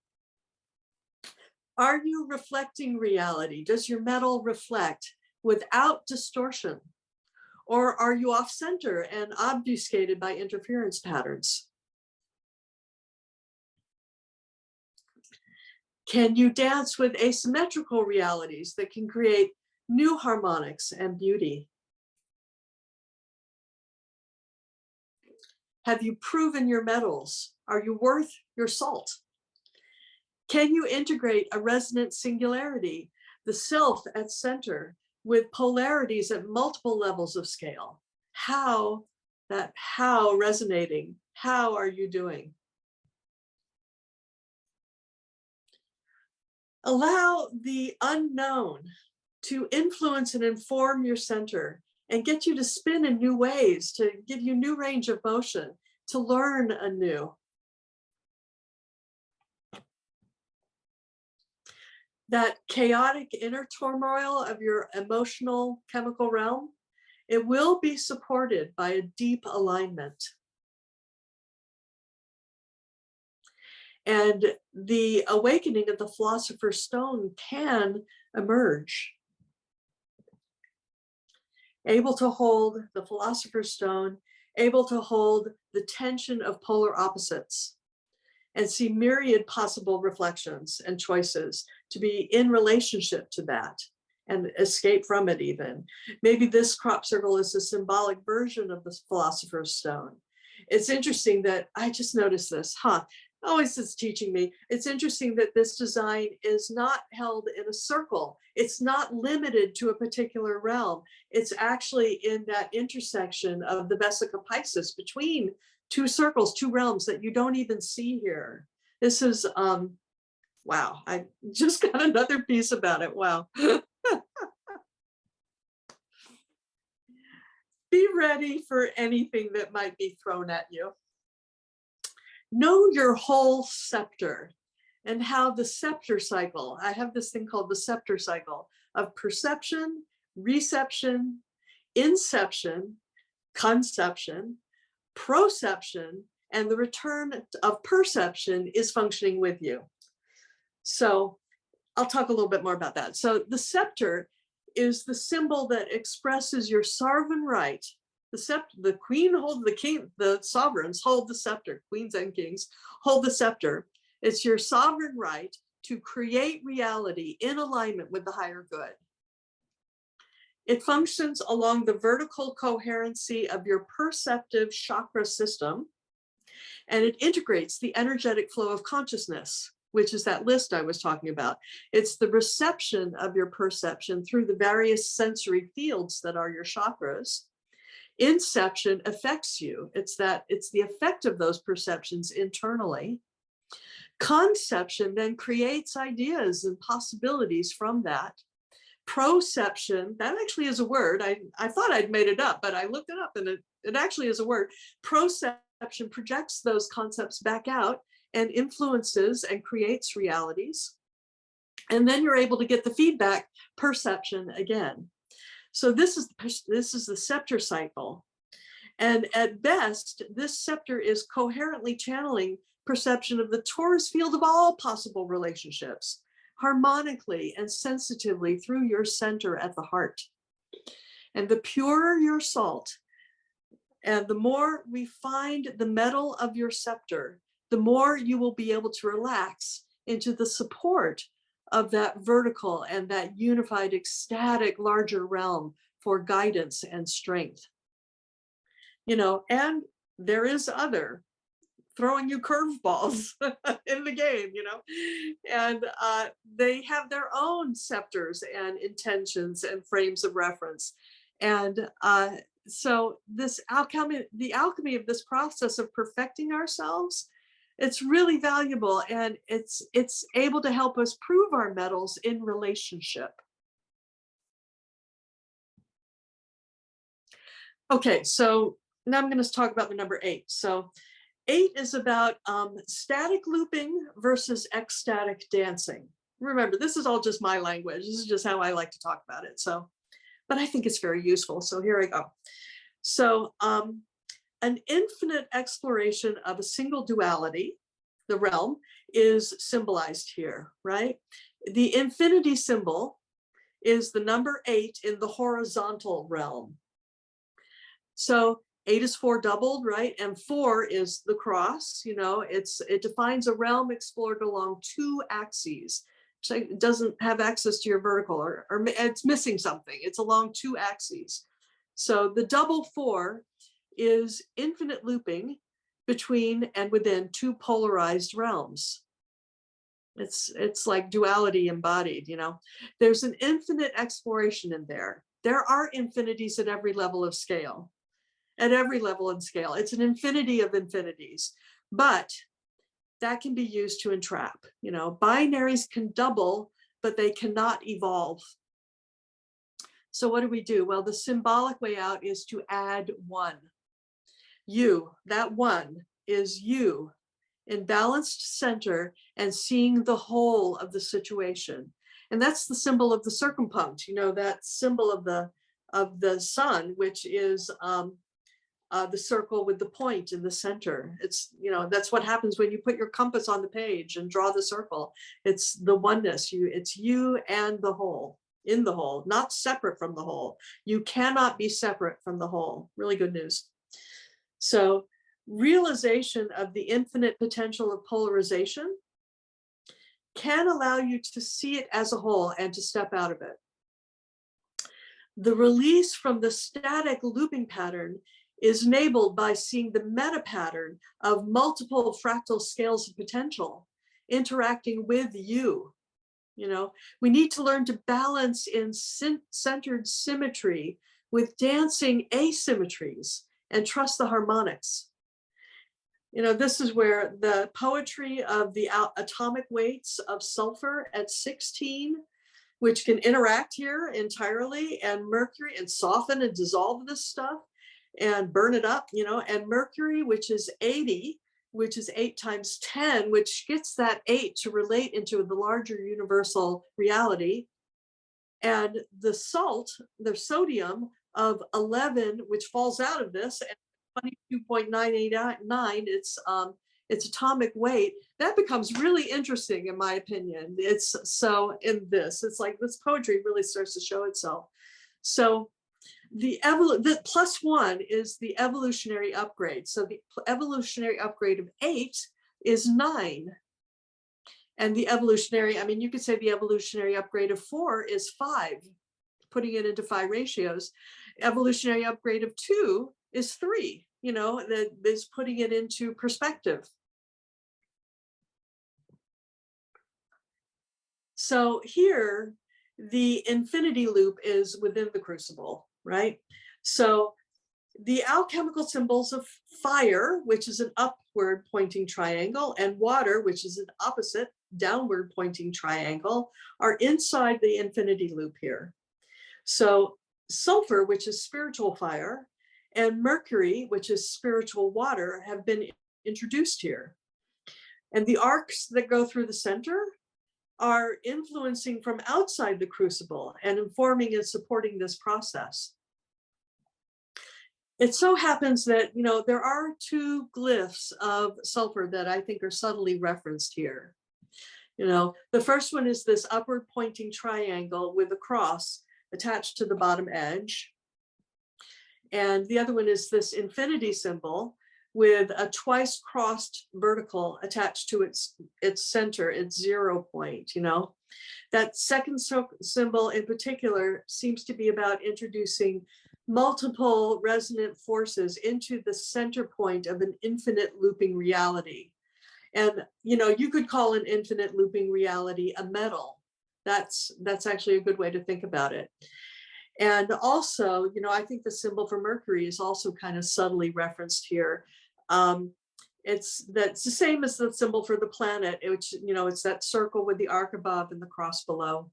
[SPEAKER 2] are you reflecting reality? Does your metal reflect without distortion? Or are you off center and obfuscated by interference patterns? Can you dance with asymmetrical realities that can create new harmonics and beauty? Have you proven your metals? Are you worth your salt? Can you integrate a resonant singularity, the self at center, with polarities at multiple levels of scale? How resonating? How are you doing? Allow the unknown to influence and inform your center and get you to spin in new ways, to give you new range of motion, to learn anew. That chaotic inner turmoil of your emotional chemical realm, it will be supported by a deep alignment. And the awakening of the Philosopher's Stone can emerge. Able to hold the Philosopher's Stone, able to hold the tension of polar opposites, and see myriad possible reflections and choices to be in relationship to that, and escape from it even. Maybe this crop circle is a symbolic version of the Philosopher's Stone. It's interesting that I just noticed this, always is teaching me. It's interesting that this design is not held in a circle. It's not limited to a particular realm. It's actually in that intersection of the Vesica Piscis between two circles, two realms that you don't even see here. This is, wow, I just got another piece about it. Wow. Be ready for anything that might be thrown at you. Know your whole scepter and how the scepter cycle, I have this thing called the scepter cycle of perception, reception, inception, conception, proception, and the return of perception is functioning with you. So I'll talk a little bit more about that. So the scepter is the symbol that expresses your sovereign right. The queen holds the king, the sovereigns hold the scepter, queens and kings hold the scepter. It's your sovereign right to create reality in alignment with the higher good. It functions along the vertical coherency of your perceptive chakra system, and it integrates the energetic flow of consciousness, which is that list I was talking about. It's the reception of your perception through the various sensory fields that are your chakras. Inception affects you. It's the effect of those perceptions internally. Conception then creates ideas and possibilities from that. Proception, that actually is a word. I thought I'd made it up, but I looked it up and it actually is a word. Proception projects those concepts back out and influences and creates realities. And then you're able to get the feedback, perception again. So this is the scepter cycle. And at best, this scepter is coherently channeling perception of the torus field of all possible relationships, harmonically and sensitively through your center at the heart. And the purer your salt, and the more refined the metal of your scepter, the more you will be able to relax into the support of that vertical and that unified, ecstatic, larger realm for guidance and strength. You know, and there is other throwing you curveballs in the game, you know, and they have their own scepters and intentions and frames of reference. And so this alchemy, the alchemy of this process of perfecting ourselves, it's really valuable, and it's able to help us prove our metals in relationship. Okay, so now I'm going to talk about the number 8. So 8 is about static looping versus ecstatic dancing. Remember, this is all just my language. This is just how I like to talk about it. So, but I think it's very useful. So here I go. So an infinite exploration of a single duality, the realm, is symbolized here, right? The infinity symbol is the number 8 in the horizontal realm. So 8 is 4 doubled, right? And 4 is the cross, you know, it defines a realm explored along 2 axes. So it doesn't have access to your vertical, or it's missing something. It's along 2 axes. So the double 4 is infinite looping between and within 2 polarized realms. It's like duality embodied, you know. There's an infinite exploration in there. There are infinities at every level of scale. At every level and scale. It's an infinity of infinities, but that can be used to entrap. You know, binaries can double, but they cannot evolve. So what do we do? Well, the symbolic way out is to add 1. You, that 1 is you in balanced center and seeing the whole of the situation. And that's the symbol of the circumpunct, you know, that symbol of the sun, which is the circle with the point in the center. It's, you know, that's what happens when you put your compass on the page and draw the circle. It's the oneness. It's you and the whole, in the whole, not separate from the whole. You cannot be separate from the whole. Really good news. So realization of the infinite potential of polarization can allow you to see it as a whole and to step out of it. The release from the static looping pattern is enabled by seeing the meta pattern of multiple fractal scales of potential interacting with you. We need to learn to balance in centered symmetry with dancing asymmetries and trust the harmonics. This is where the poetry of the atomic weights of sulfur at 16, which can interact here entirely, and mercury, and soften and dissolve this stuff and burn it up, and mercury, which is 80, which is 8 times 10, which gets that 8 to relate into the larger universal reality. And the sodium of 11, which falls out of this, and 22.989, its atomic weight, that becomes really interesting in my opinion. It's like this poetry really starts to show itself. So the +1 is the evolutionary upgrade. So the evolutionary upgrade of 8 is 9. And the evolutionary, you could say the evolutionary upgrade of 4 is 5, putting it into 5 ratios. Evolutionary upgrade of 2 is 3, that is putting it into perspective. So here, the infinity loop is within the crucible, right? So the alchemical symbols of fire, which is an upward pointing triangle, and water, which is an opposite downward pointing triangle, are inside the infinity loop here. So sulfur, which is spiritual fire, and mercury, which is spiritual water, have been introduced here. And the arcs that go through the center are influencing from outside the crucible and informing and supporting this process. It so happens that, there are 2 glyphs of sulfur that I think are subtly referenced here. The first one is this upward pointing triangle with a cross attached to the bottom edge. And the other one is this infinity symbol with a twice crossed vertical attached to its center, its 0 point. That second symbol in particular seems to be about introducing multiple resonant forces into the center point of an infinite looping reality. And you could call an infinite looping reality a metal. That's actually a good way to think about it. And also, I think the symbol for Mercury is also kind of subtly referenced here. It's the same as the symbol for the planet, which, it's that circle with the arc above and the cross below.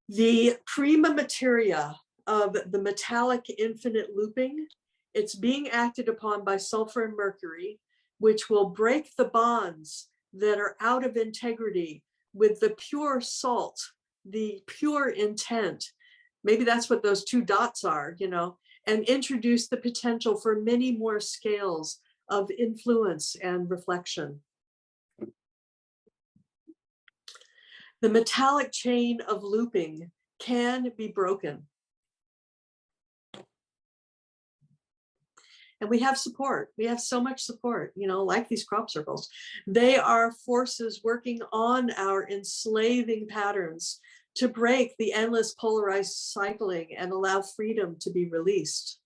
[SPEAKER 2] The prima materia of the metallic infinite looping, it's being acted upon by sulfur and mercury, which will break the bonds that are out of integrity with the pure salt, the pure intent. Maybe that's what those 2 dots are, and introduce the potential for many more scales of influence and reflection. The metallic chain of looping can be broken. And we have support. We have so much support, like these crop circles. They are forces working on our enslaving patterns to break the endless polarized cycling and allow freedom to be released.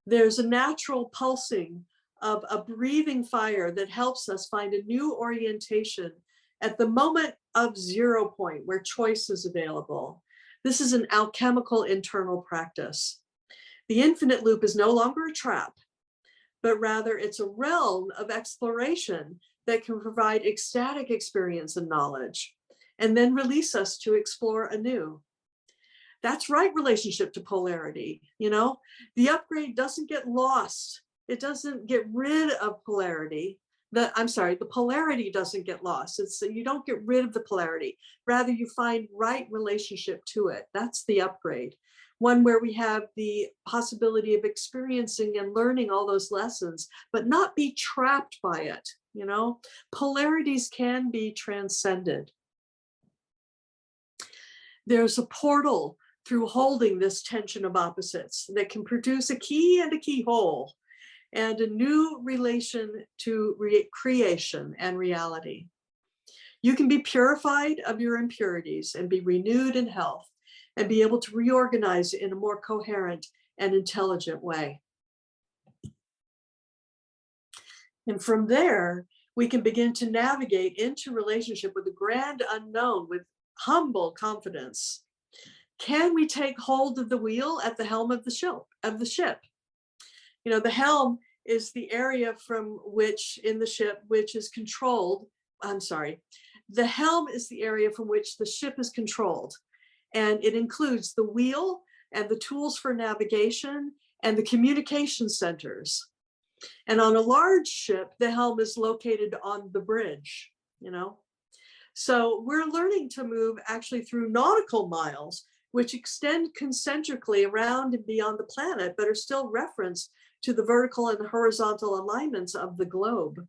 [SPEAKER 2] There's a natural pulsing of a breathing fire that helps us find a new orientation at the moment of 0 point where choice is available. This is an alchemical internal practice. The infinite loop is no longer a trap, but rather it's a realm of exploration that can provide ecstatic experience and knowledge, and then release us to explore anew. That's right relationship to polarity. The upgrade doesn't get lost. It doesn't get rid of polarity. The polarity doesn't get lost. You don't get rid of the polarity. Rather, you find right relationship to it. That's the upgrade. One where we have the possibility of experiencing and learning all those lessons, but not be trapped by it. Polarities can be transcended. There's a portal through holding this tension of opposites that can produce a key and a keyhole and a new relation to creation and reality. You can be purified of your impurities and be renewed in health and be able to reorganize in a more coherent and intelligent way. And from there, we can begin to navigate into relationship with the grand unknown with humble confidence. Can we take hold of the wheel at the helm of the ship? You know, the helm is the area from which in the ship, which is controlled. The helm is the area from which the ship is controlled. And it includes the wheel and the tools for navigation and the communication centers. And on a large ship, the helm is located on the bridge, you know. So we're learning to move actually through nautical miles, which extend concentrically around and beyond the planet, but are still referenced to the vertical and horizontal alignments of the globe.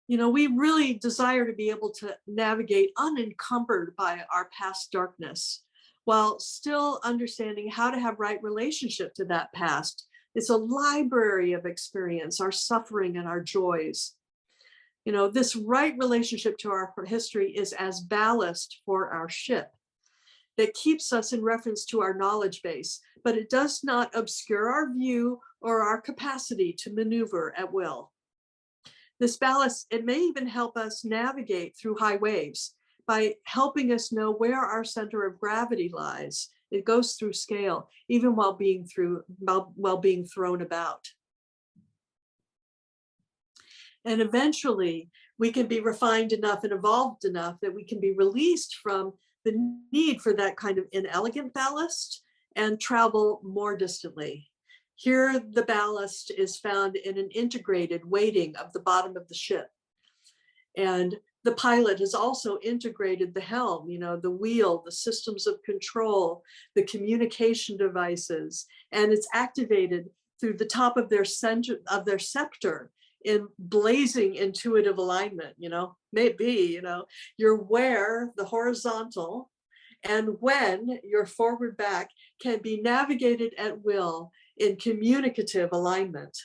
[SPEAKER 2] You know, we really desire to be able to navigate unencumbered by our past darkness, while still understanding how to have right relationship to that past. It's a library of experience, our suffering and our joys. You know, this right relationship to our history is as ballast for our ship that keeps us in reference to our knowledge base, but it does not obscure our view or our capacity to maneuver at will. This ballast, it may even help us navigate through high waves by helping us know where our center of gravity lies. It goes through scale, even while being thrown about. And eventually, we can be refined enough and evolved enough that we can be released from the need for that kind of inelegant ballast and travel more distantly. Here, the ballast is found in an integrated weighting of the bottom of the ship. And the pilot has also integrated the helm, you know, the wheel, the systems of control, the communication devices, and it's activated through the top of their scepter in blazing intuitive alignment, you know, maybe, you know, you're where the horizontal and when your forward back can be navigated at will in communicative alignment.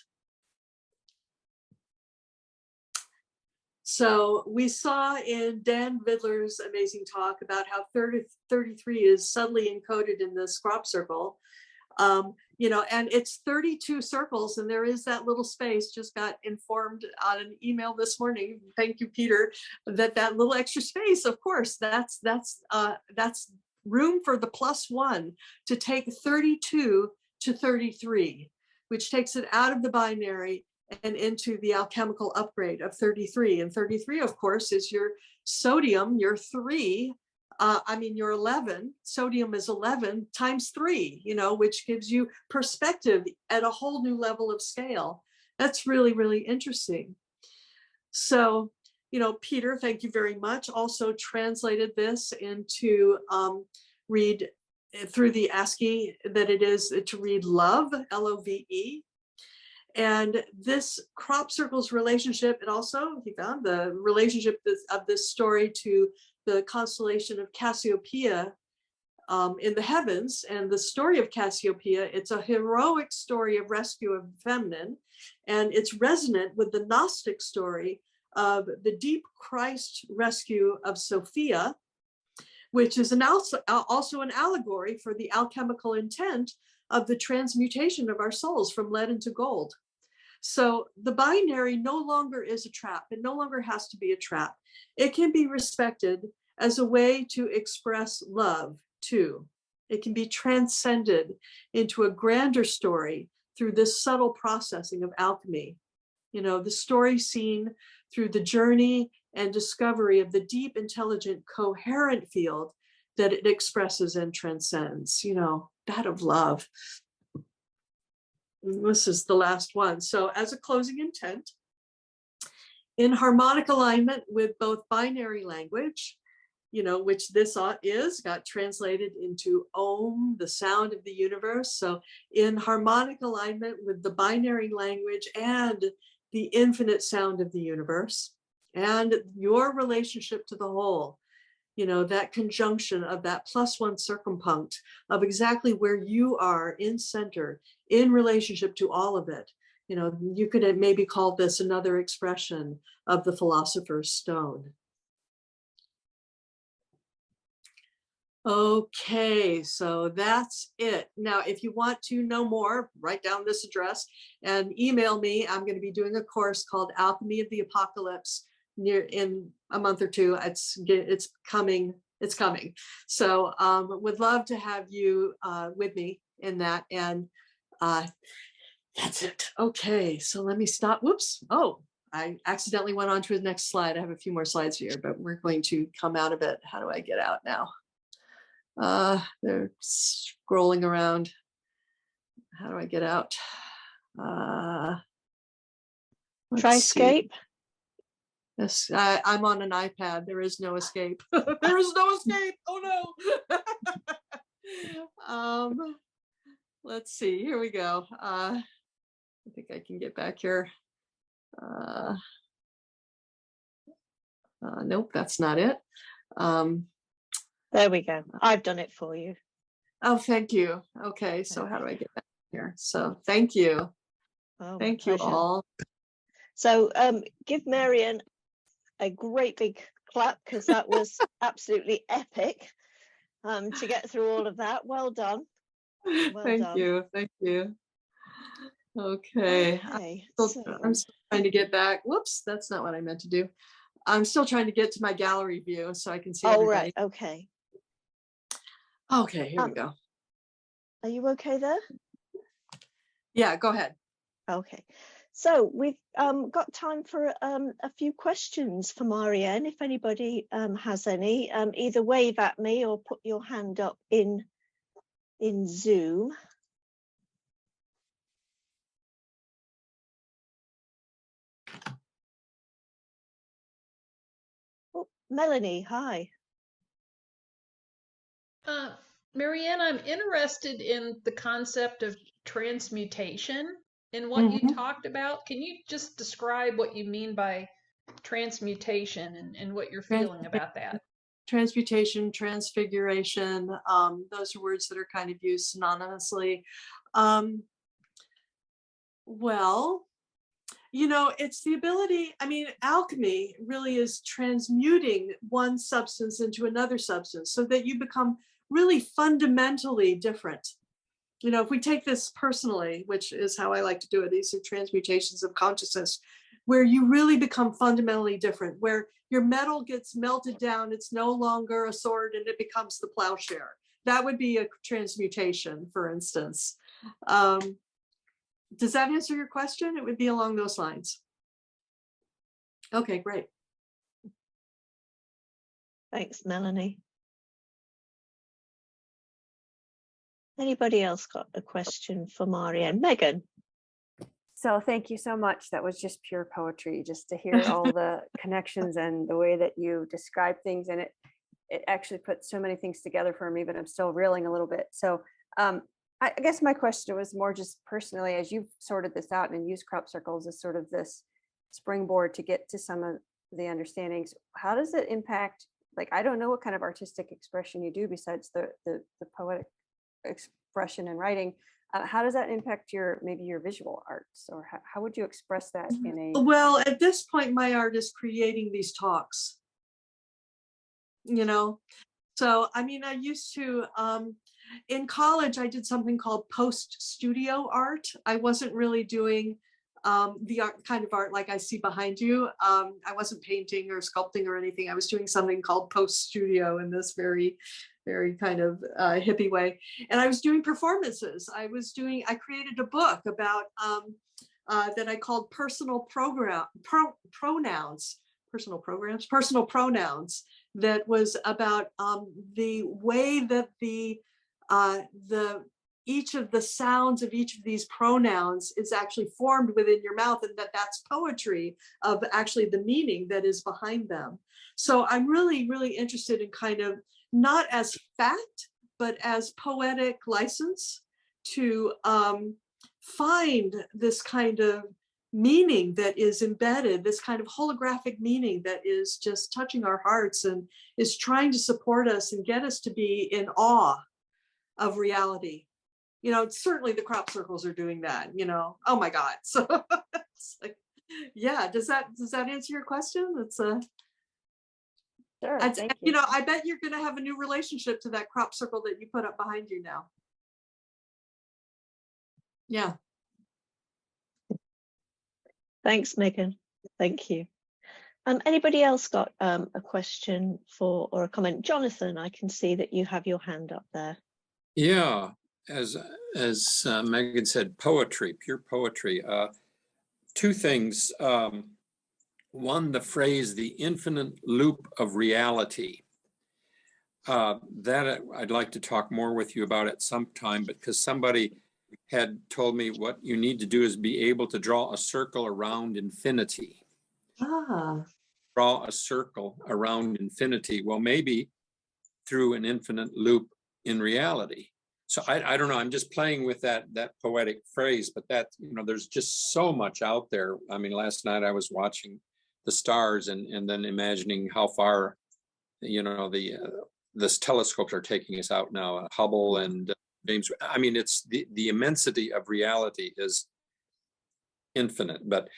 [SPEAKER 2] So we saw in Dan Vidler's amazing talk about how 33 is subtly encoded in this crop circle. You know, and it's 32 circles, and there is that little space. Just got informed on an email this morning. Thank you, Peter. That little extra space, of course, that's room for the +1 to take 32 to 33, which takes it out of the binary and into the alchemical upgrade of 33. And 33, of course, is your sodium, your 3. Your 11, sodium is 11 times 3, you know, which gives you perspective at a whole new level of scale. That's really, really interesting. So, you know, Peter, thank you very much, also translated this into read through the ASCII that it is to read love, L-O-V-E. And this crop circles relationship, and also he found the relationship of this story to the constellation of Cassiopeia in the heavens. And the story of Cassiopeia, it's a heroic story of rescue of the feminine, and it's resonant with the Gnostic story of the deep Christ rescue of Sophia, which is also an allegory for the alchemical intent of the transmutation of our souls from lead into gold. So the binary no longer is a trap. It no longer has to be a trap. It can be respected as a way to express love too. It can be transcended into a grander story through this subtle processing of alchemy. You know, the story seen through the journey and discovery of the deep, intelligent, coherent field that it expresses and transcends, you know, that of love. This is the last one. So as a closing intent, in harmonic alignment with both binary language, you know, which this got translated into Om, the sound of the universe. So in harmonic alignment with the binary language and the infinite sound of the universe and your relationship to the whole, you know, that conjunction of that +1 circumpunct of exactly where you are in center in relationship to all of it. You know, you could maybe call this another expression of the philosopher's stone. Okay, so that's it. Now, if you want to know more, write down this address and email me. I'm going to be doing a course called Alchemy of the Apocalypse in a month or two. It's coming. It's coming. So would love to have you with me in that. And that's it. Okay, so let me stop. Whoops. Oh, I accidentally went on to the next slide. I have a few more slides here, but we're going to come out of it. How do I get out now? They're scrolling around. How do I get out?
[SPEAKER 1] Try escape.
[SPEAKER 2] Yes, I'm on an iPad. There is no escape. There is no escape. Oh no. Let's see. Here we go. I think I can get back here. Nope, that's not it.
[SPEAKER 1] There we go. I've done it for you.
[SPEAKER 2] Oh, thank you. Okay, so how do I get back here? So thank you.
[SPEAKER 1] Oh,
[SPEAKER 2] thank you all.
[SPEAKER 1] So give Marien a great big clap, because that was absolutely epic to get through all of that. Well done. Well
[SPEAKER 2] thank
[SPEAKER 1] done.
[SPEAKER 2] you. Thank you. Okay. I'm still trying to get back. Whoops, that's not what I meant to do. I'm still trying to get to my gallery view so I can see everybody.
[SPEAKER 1] Right. Okay.
[SPEAKER 2] Okay, here we go.
[SPEAKER 1] Are you okay there?
[SPEAKER 2] Yeah, go ahead.
[SPEAKER 1] Okay. So we've got time for a few questions for Marien. If anybody has any, either wave at me or put your hand up in Zoom. Oh, Melanie, hi.
[SPEAKER 3] Marien, I'm interested in the concept of transmutation and what you talked about. Can you just describe what you mean by transmutation and what you're feeling about that?
[SPEAKER 2] Transmutation, transfiguration, those are words that are kind of used synonymously. Well, you know, it's the ability, I mean, alchemy really is transmuting one substance into another substance so that you become really fundamentally different. You know, if we take this personally, which is how I like to do it, these are transmutations of consciousness, where you really become fundamentally different, where your metal gets melted down, it's no longer a sword and it becomes the plowshare. That would be a transmutation, for instance. Does that answer your question? It would be along those lines. Okay, great.
[SPEAKER 1] Thanks, Melanie. Anybody else got a question for Marien? Megan.
[SPEAKER 4] So thank you so much. That was just pure poetry, just to hear all the connections and the way that you describe things. And it actually put so many things together for me, but I'm still reeling a little bit. So I guess my question was more just personally, as you've sorted this out and used crop circles as sort of this springboard to get to some of the understandings, how does it impact, like, I don't know what kind of artistic expression you do besides the poetic expression and writing. How does that impact maybe your visual arts, or how would you express that in a?
[SPEAKER 2] Well, at this point, my art is creating these talks, you know? So, I mean, I used to, in college, I did something called post-studio art. I wasn't really doing the art, kind of art like I see behind you. I wasn't painting or sculpting or anything. I was doing something called post-studio in this very kind of hippie way. And I was doing performances. I created a book about, that I called personal pronouns, that was about the way that each of the sounds of each of these pronouns is actually formed within your mouth, and that's poetry of actually the meaning that is behind them. So I'm really, really interested in kind of, not as fact, but as poetic license to find this kind of meaning that is embedded, this kind of holographic meaning that is just touching our hearts and is trying to support us and get us to be in awe of reality. you know, certainly the crop circles are doing that, you know. Oh my God. So it's like, yeah, does that answer your question? It's a
[SPEAKER 4] Sure, thank
[SPEAKER 2] you
[SPEAKER 4] you.
[SPEAKER 2] know, I bet you're gonna have a new relationship to that crop circle that you put up behind you now. Yeah.
[SPEAKER 1] Thanks, Megan. Thank you. Anybody else got a question for or a comment? Jonathan, I can see that you have your hand up there.
[SPEAKER 5] Yeah, as Megan said, poetry, pure poetry. Two things. One, the phrase, the infinite loop of reality. That I'd like to talk more with you about at some time, because somebody had told me what you need to do is be able to draw a circle around infinity.
[SPEAKER 2] Ah.
[SPEAKER 5] Draw a circle around infinity. Well, maybe through an infinite loop in reality. So I don't know, I'm just playing with that poetic phrase, but that, you know, there's just so much out there. I mean, last night I was watching the stars and then imagining how far, you know, this telescopes are taking us out now, Hubble and James. I mean, it's the immensity of reality is infinite. But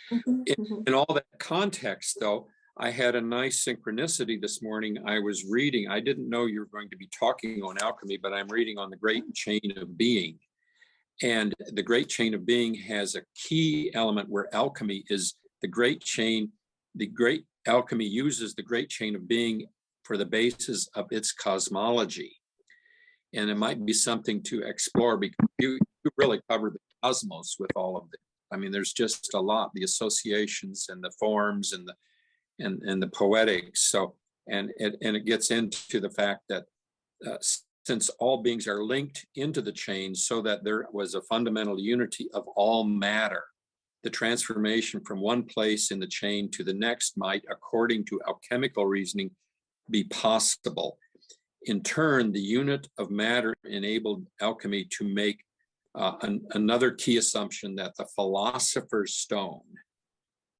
[SPEAKER 5] in all that context, though, I had a nice synchronicity this morning. I was reading, I didn't know you were going to be talking on alchemy, but I'm reading on the great chain of being. And the great chain of being has a key element where alchemy is the great chain. The great alchemy uses the great chain of being for the basis of its cosmology. And it might be something to explore, because you really covered the cosmos with all of it. I mean, there's just a lot, the associations and the forms and the poetics. So, and it gets into the fact that since all beings are linked into the chain, so that there was a fundamental unity of all matter, the transformation from one place in the chain to the next might, according to alchemical reasoning, be possible. In turn, the unit of matter enabled alchemy to make another key assumption, that the philosopher's stone,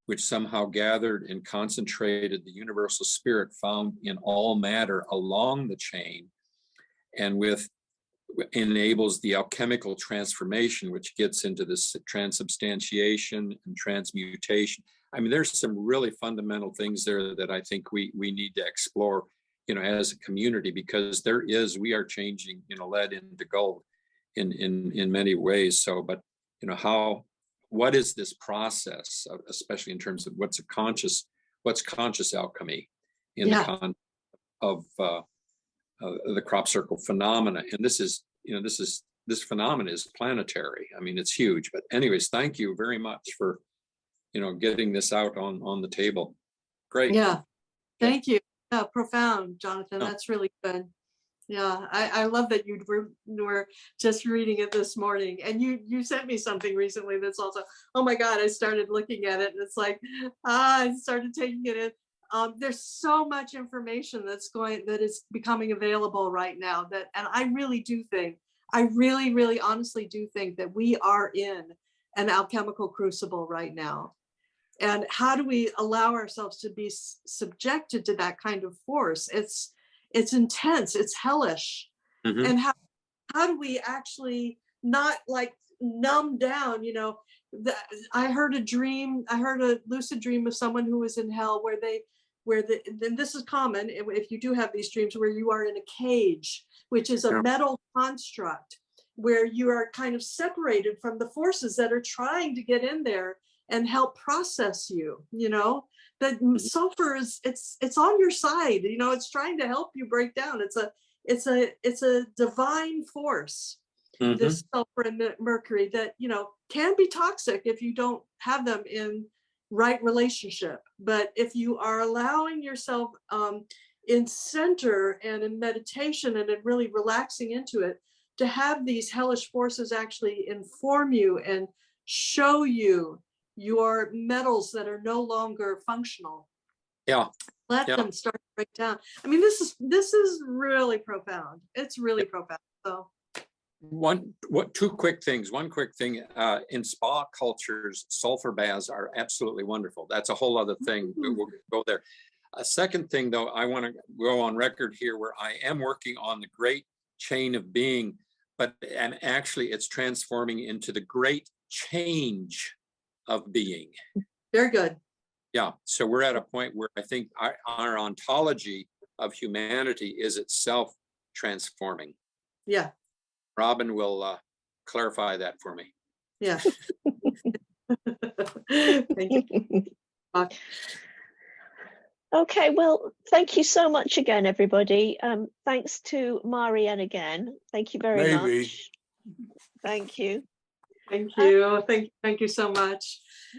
[SPEAKER 5] which somehow gathered and concentrated the universal spirit found in all matter along the chain, and enables the alchemical transformation, which gets into this transubstantiation and transmutation. I mean, there's some really fundamental things there that I think we need to explore, you know, as a community, because we are changing, you know, lead into gold in many ways. So, but, you know, what is this process, especially in terms of what's conscious alchemy in the context of the crop circle phenomena? And this phenomena is planetary. I mean, it's huge. But anyways, thank you very much for, you know, getting this out on the table. Great.
[SPEAKER 2] Yeah. Thank you. Profound, Jonathan. That's really good. Yeah, I love that you were just reading it this morning, and you sent me something recently that's also, oh my God, I started looking at it and it's like, I started taking it in. There's so much information that is becoming available right now, and I really do think, I really honestly do think that we are in an alchemical crucible right now. And how do we allow ourselves to be subjected to that kind of force? It's intense, it's hellish. And how do we actually not like numb down? You know, I heard a lucid dream of someone who was in hell, and this is common if you do have these dreams, where you are in a cage, which is a metal construct, where you are kind of separated from the forces that are trying to get in there and help process you. You know, that sulfur it's on your side, you know, it's trying to help you break down. It's a divine force, this sulfur and mercury, that, you know, can be toxic if you don't have them in right relationship. But if you are allowing yourself in center and in meditation and in really relaxing into it, to have these hellish forces actually inform you and show you your metals that are no longer functional. Let them start to break down. I mean, this is really profound. It's really profound. So
[SPEAKER 5] two quick things. One quick thing, in spa cultures, sulfur baths are absolutely wonderful. That's a whole other thing. We'll go there. A second thing, though, I want to go on record here, where I am working on the great chain of being and actually it's transforming into the great change of being.
[SPEAKER 2] Very good.
[SPEAKER 5] Yeah, so we're at a point where I think our ontology of humanity is itself transforming.
[SPEAKER 2] Yeah.
[SPEAKER 5] Robin will clarify that for me.
[SPEAKER 2] Yeah. Thank you.
[SPEAKER 1] Okay, well, thank you so much again, everybody. Thanks to Marien again. Thank you very much. Thank you.
[SPEAKER 2] Thank you. Thank you so much.